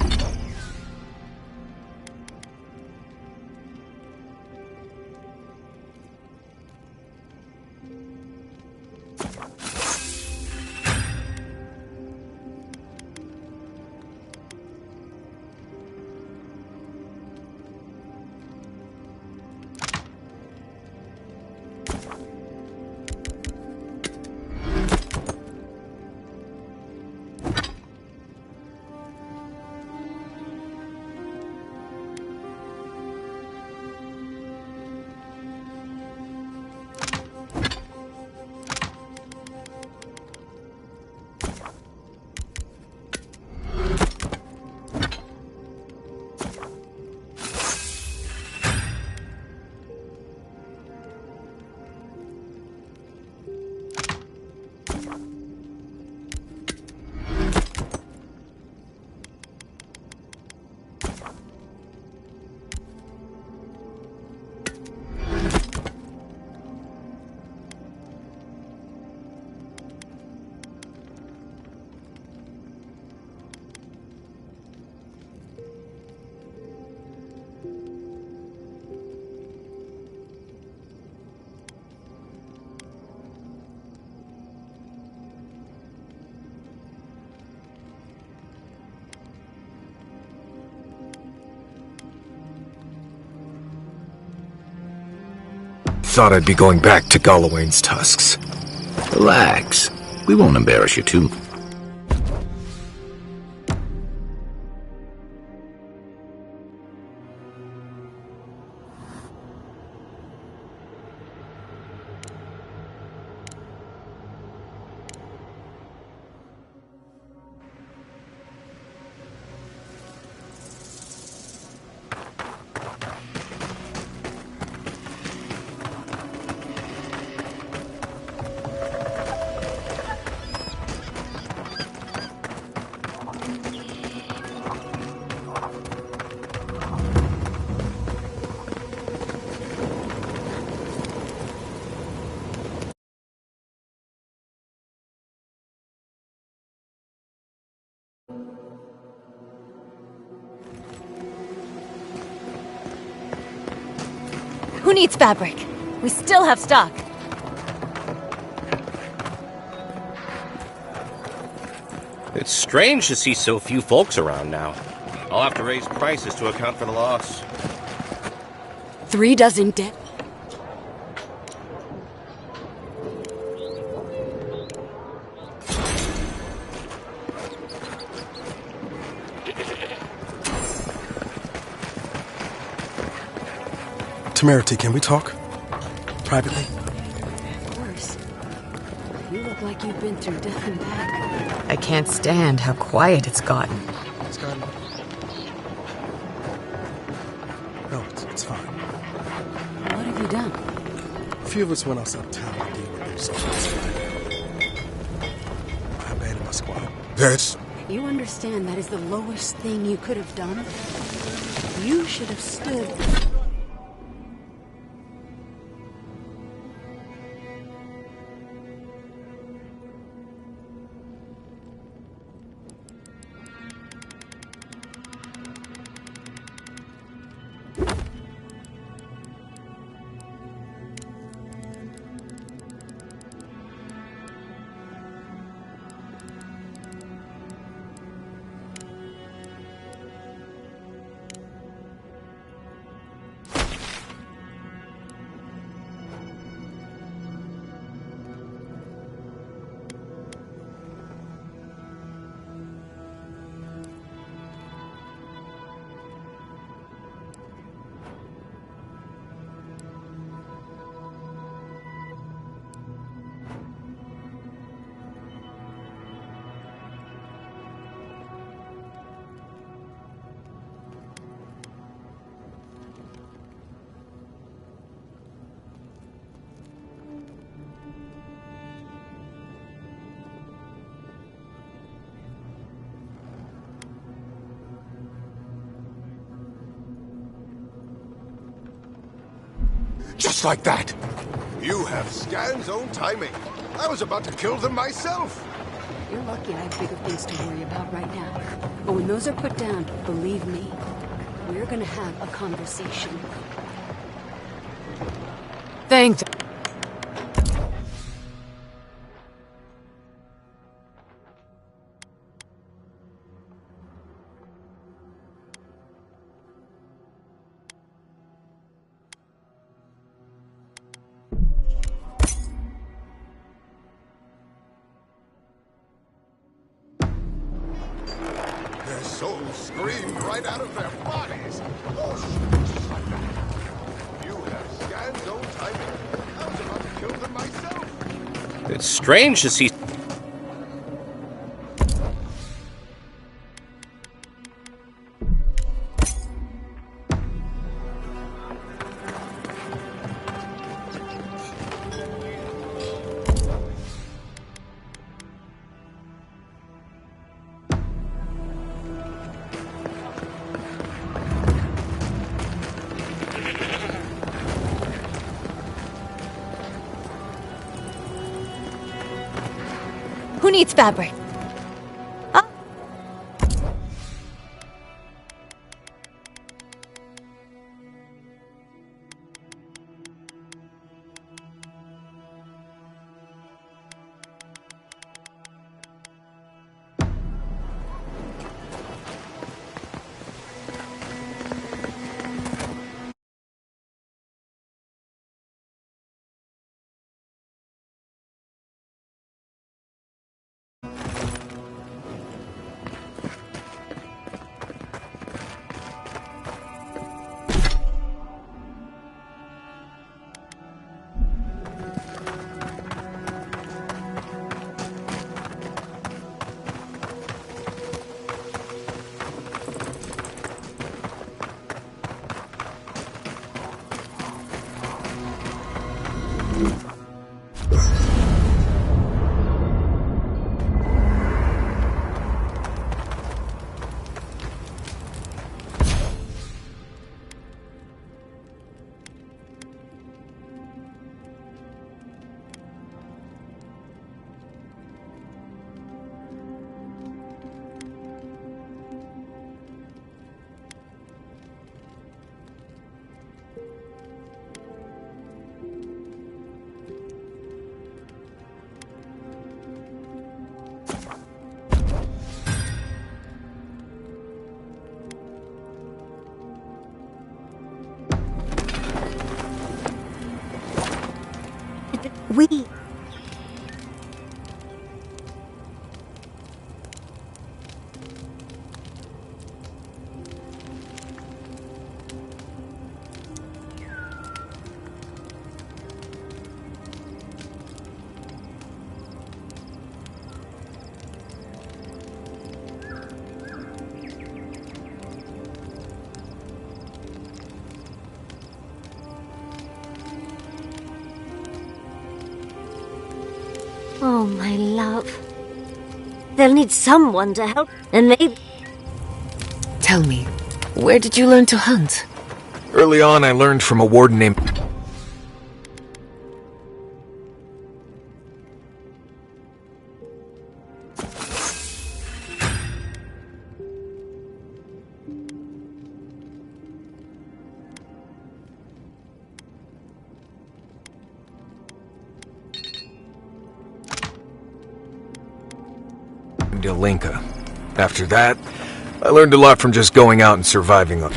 S11: Thought I'd be going back to Galawain's tusks.
S12: Relax. We won't embarrass you too.
S4: Who needs fabric? We still have stock.
S13: It's strange to see so few folks around now. I'll have to raise prices to account for the loss.
S10: 3 dozen dead.
S14: Temerity, can we talk? Privately?
S10: Of course. You look like you've been through death and back. I can't stand how quiet it's gotten.
S14: It's gotten... No, it's fine.
S10: What have you done?
S14: A few of us went outside of town to deal with their subjects. I abandoned my squad.
S2: That's...
S10: You understand that is the lowest thing you could have done? You should have stood...
S2: Just like that! You have Scan's own timing. I was about to kill them myself!
S10: You're lucky I have bigger things to worry about right now. But when those are put down, believe me, we're gonna have a conversation. Thanks.
S2: Their souls screamed right out of their bodies! Oh, just like that. You have Scan's own timing. I was about to kill them myself!
S13: It's strange to see...
S4: Who needs fabric? Huh?
S1: We... Oh, my love. They'll need someone to help, and maybe...
S10: Tell me, where did you learn to hunt?
S11: Early on, I learned from a warden named... Linka. After that, I learned a lot from just going out and surviving on.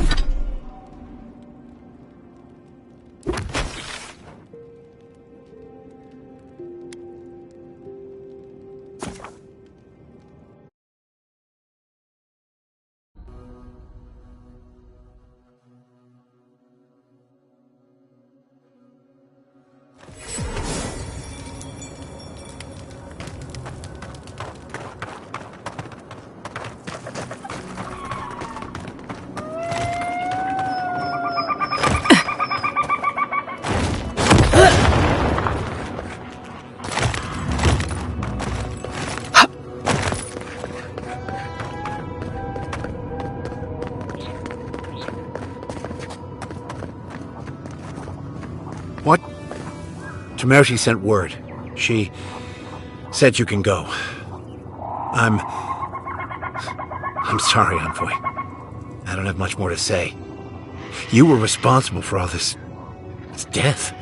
S15: What? Tamershi sent word. She said you can go. I'm sorry, Envoy. I don't have much more to say. You were responsible for all this death.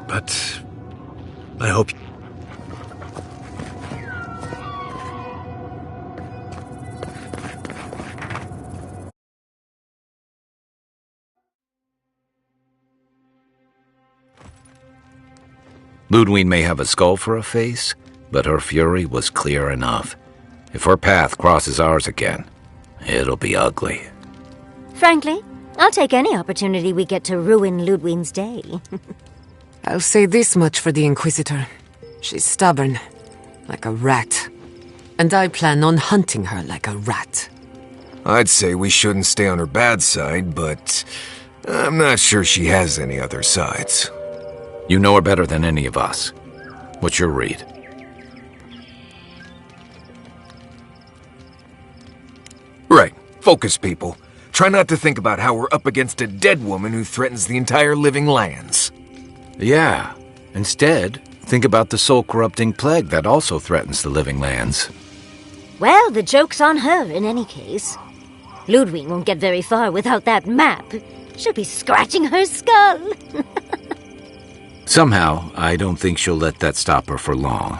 S15: But I hope...
S12: Ludwig may have a skull for a face, but her fury was clear enough. If her path crosses ours again, it'll be ugly.
S1: Frankly, I'll take any opportunity we get to ruin Ludwig's day.
S10: I'll say this much for the Inquisitor. She's stubborn, like a rat. And I plan on hunting her like a rat.
S11: I'd say we shouldn't stay on her bad side, but I'm not sure she has any other sides.
S12: You know her better than any of us. What's your read?
S11: Right. Focus, people. Try not to think about how we're up against a dead woman who threatens the entire living lands.
S12: Yeah. Instead, think about the soul-corrupting plague that also threatens the living lands.
S1: Well, the joke's on her in any case. Ludwig won't get very far without that map. She'll be scratching her skull.
S12: Somehow, I don't think she'll let that stop her for long.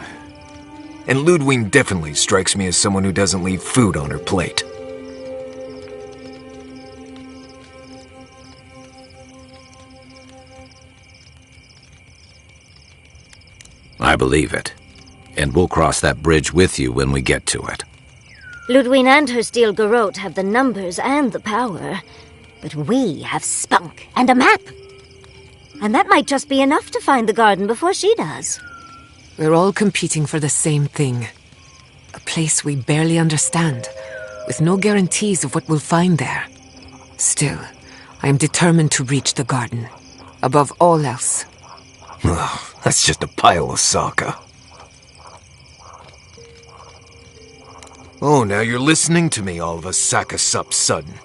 S11: And Ludwig definitely strikes me as someone who doesn't leave food on her plate.
S12: I believe it. And we'll cross that bridge with you when we get to it.
S1: Ludwig and her steel garrote have the numbers and the power. But we have spunk and a map. And that might just be enough to find the garden before she does.
S10: We're all competing for the same thing. A place we barely understand, with no guarantees of what we'll find there. Still, I am determined to reach the garden, above all else.
S11: Ugh, that's just a pile of Sokka. Oh, now you're listening to me, all of a sack of sup sudden.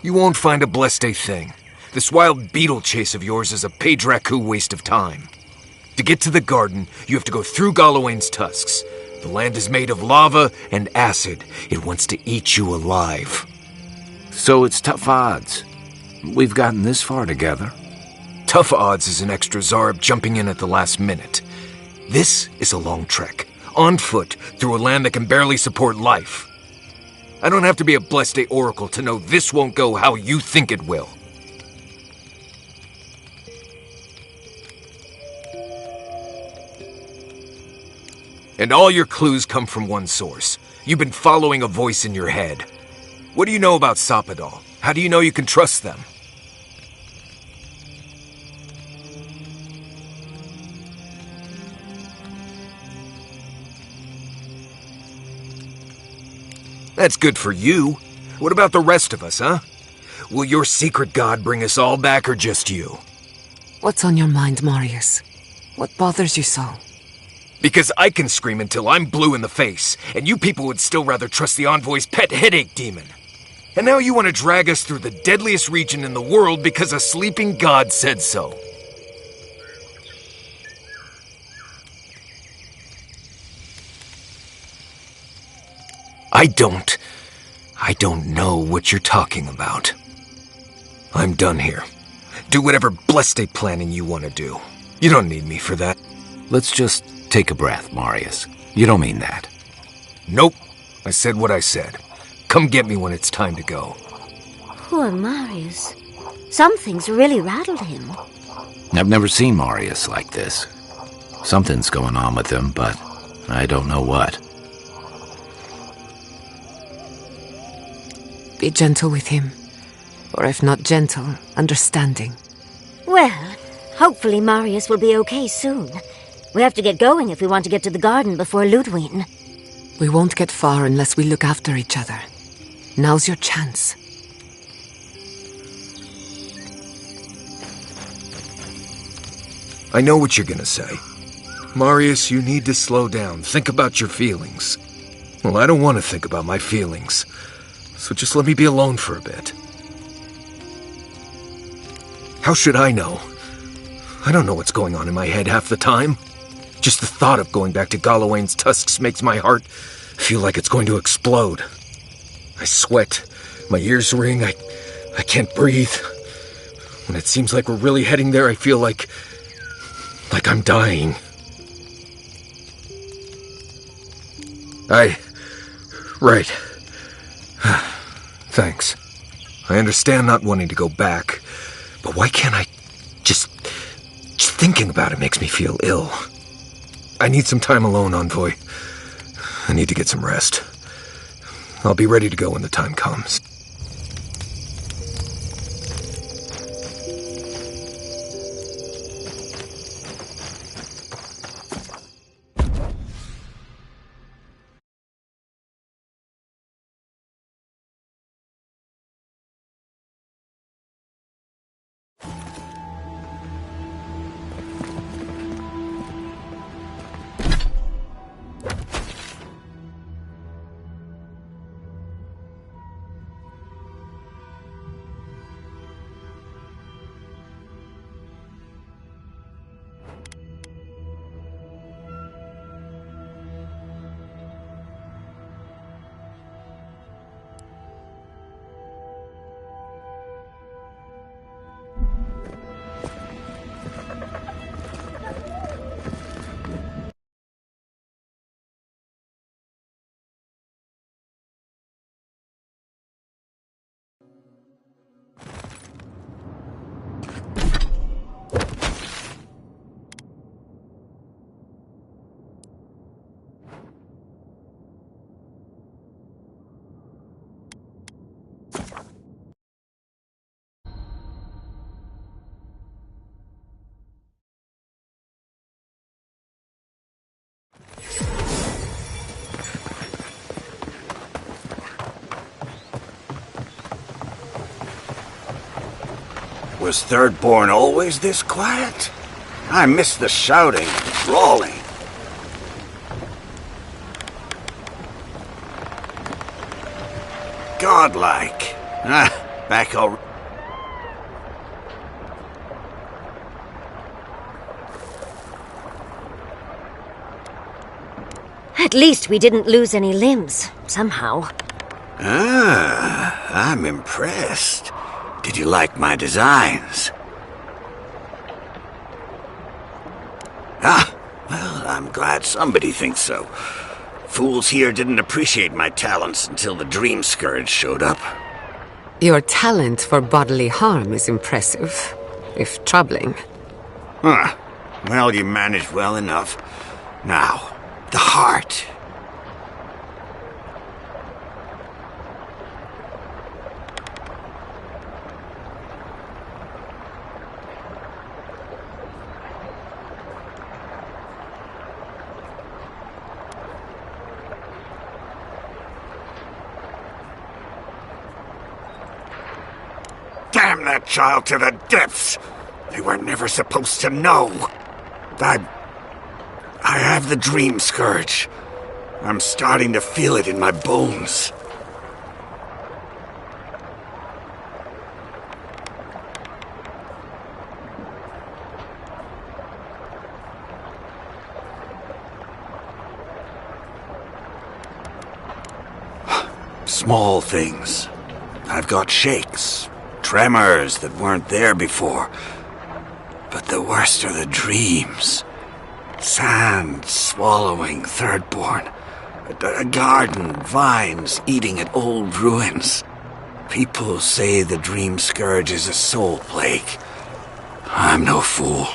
S11: You won't find a blessed a thing. This wild beetle chase of yours is a page-raku waste of time. To get to the garden, you have to go through Galawain's tusks. The land is made of lava and acid. It wants to eat you alive.
S12: So it's tough odds. We've gotten this far together.
S11: Tough odds is an extra Zarb jumping in at the last minute. This is a long trek, on foot, through a land that can barely support life. I don't have to be a Blessed Day Oracle to know this won't go how you think it will. And all your clues come from one source. You've been following a voice in your head. What do you know about Sapadal? How do you know you can trust them? That's good for you. What about the rest of us, huh? Will your secret god bring us all back, or just you?
S10: What's on your mind, Marius? What bothers you so?
S11: Because I can scream until I'm blue in the face, and you people would still rather trust the Envoy's pet headache demon. And now you want to drag us through the deadliest region in the world because a sleeping god said so. I don't know what you're talking about. I'm done here. Do whatever blessed planning you want to do. You don't need me for that.
S12: Let's just take a breath, Marius. You don't mean that.
S11: Nope. I said what I said. Come get me when it's time to go.
S1: Poor Marius. Something's really rattled him.
S12: I've never seen Marius like this. Something's going on with him, but I don't know what.
S10: Be gentle with him. Or if not gentle, understanding.
S1: Well, hopefully Marius will be okay soon. We have to get going if we want to get to the garden before Ludwig.
S10: We won't get far unless we look after each other. Now's your chance.
S11: I know what you're gonna say. Marius, you need to slow down. Think about your feelings. Well, I don't want to think about my feelings. So just let me be alone for a bit. How should I know? I don't know what's going on in my head half the time. Just the thought of going back to Galawain's tusks makes my heart feel like it's going to explode. I sweat. My ears ring. I can't breathe. When it seems like we're really heading there, I feel like I'm dying. Right. Thanks. I understand not wanting to go back, but why can't I just thinking about it makes me feel ill. I need some time alone, Envoy. I need to get some rest. I'll be ready to go when the time comes.
S16: Was Thirdborn always this quiet? I miss the shouting, brawling. Godlike. Back already.
S1: At least we didn't lose any limbs, somehow.
S16: I'm impressed. Did you like my designs? Well, I'm glad somebody thinks so. Fools here didn't appreciate my talents until the Dream Scourge showed up.
S10: Your talent for bodily harm is impressive, if troubling.
S16: Well, you managed well enough. Now, The heart. Damn that child to the depths! They were never supposed to know. I have the dream scourge. I'm starting to feel it in my bones. Small things. I've got shakes, tremors that weren't there before. But the worst are the dreams. Sand swallowing Thirdborn. A garden, vines eating at old ruins. People say the dream scourge is a soul plague. I'm no fool.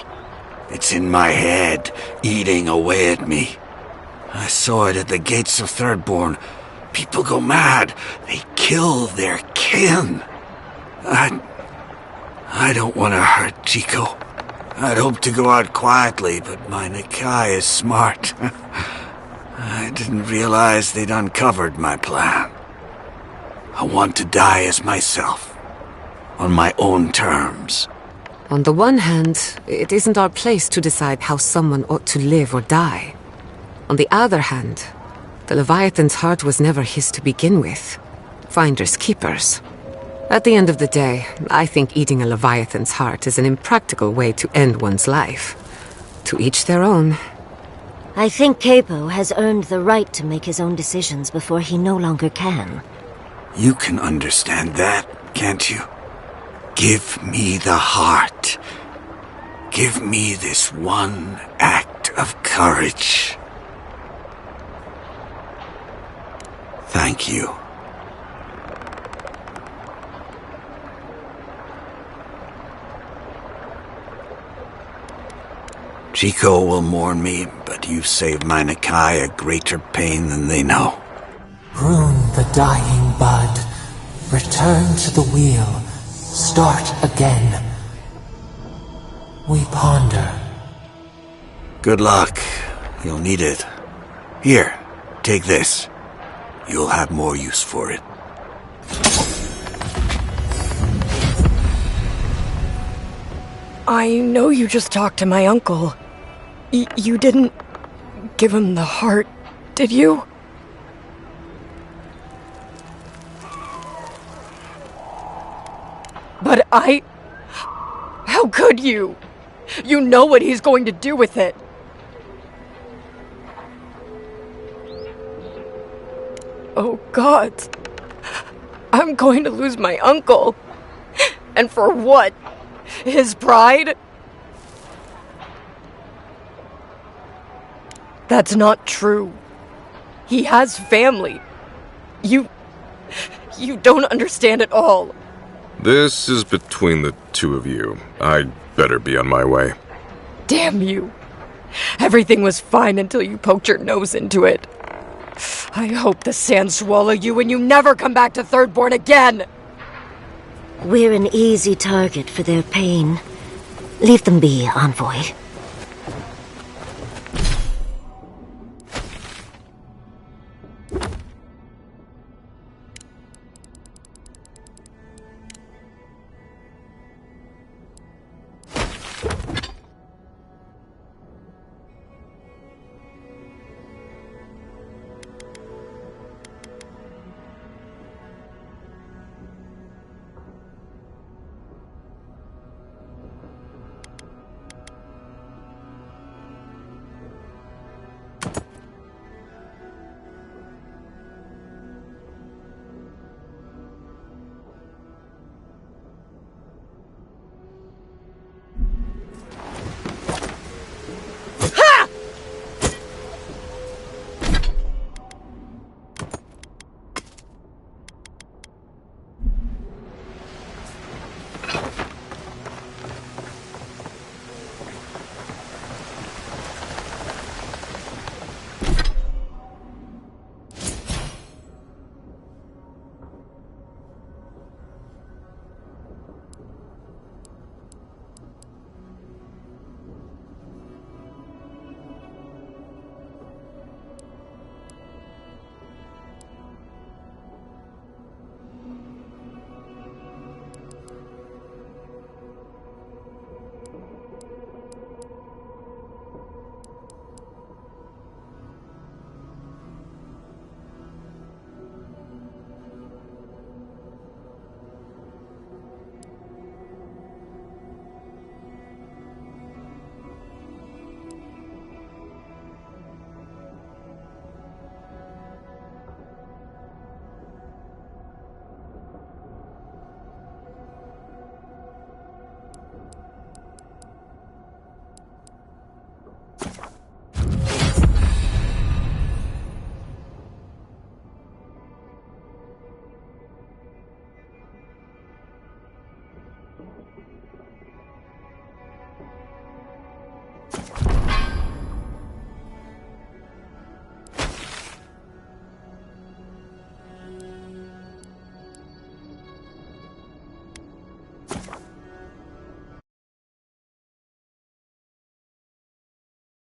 S16: It's in my head, eating away at me. I saw it at the gates of Thirdborn. People go mad. They kill their kin. I don't want to hurt Chico. I'd hoped to go out quietly, but my Nikai is smart. I didn't realize they'd uncovered my plan. I want to die as myself, on my own terms.
S10: On the one hand, it isn't our place to decide how someone ought to live or die. On the other hand, the Leviathan's heart was never his to begin with. Finders keepers. At the end of the day, I think eating a Leviathan's heart is an impractical way to end one's life. To each their own.
S1: I think Capo has earned the right to make his own decisions before he no longer can.
S16: You can understand that, can't you? Give me the heart. Give me this one act of courage. Thank you. Chico will mourn me, but you've saved my Nikai a greater pain than they know.
S5: Prune the dying bud. Return to the wheel. Start again. We ponder.
S16: Good luck. You'll need it. Here, take this. You'll have more use for it.
S17: I know you just talked to my uncle. You didn't give him the heart, did you? But how could you? You know what he's going to do with it. Oh God. I'm going to lose my uncle. And for what? His pride? That's not true. He has family. You don't understand at all.
S18: This is between the two of you. I'd better be on my way.
S17: Damn you. Everything was fine until you poked your nose into it. I hope the sand swallow you and you never come back to Thirdborn again!
S1: We're an easy target for their pain. Leave them be, Envoy.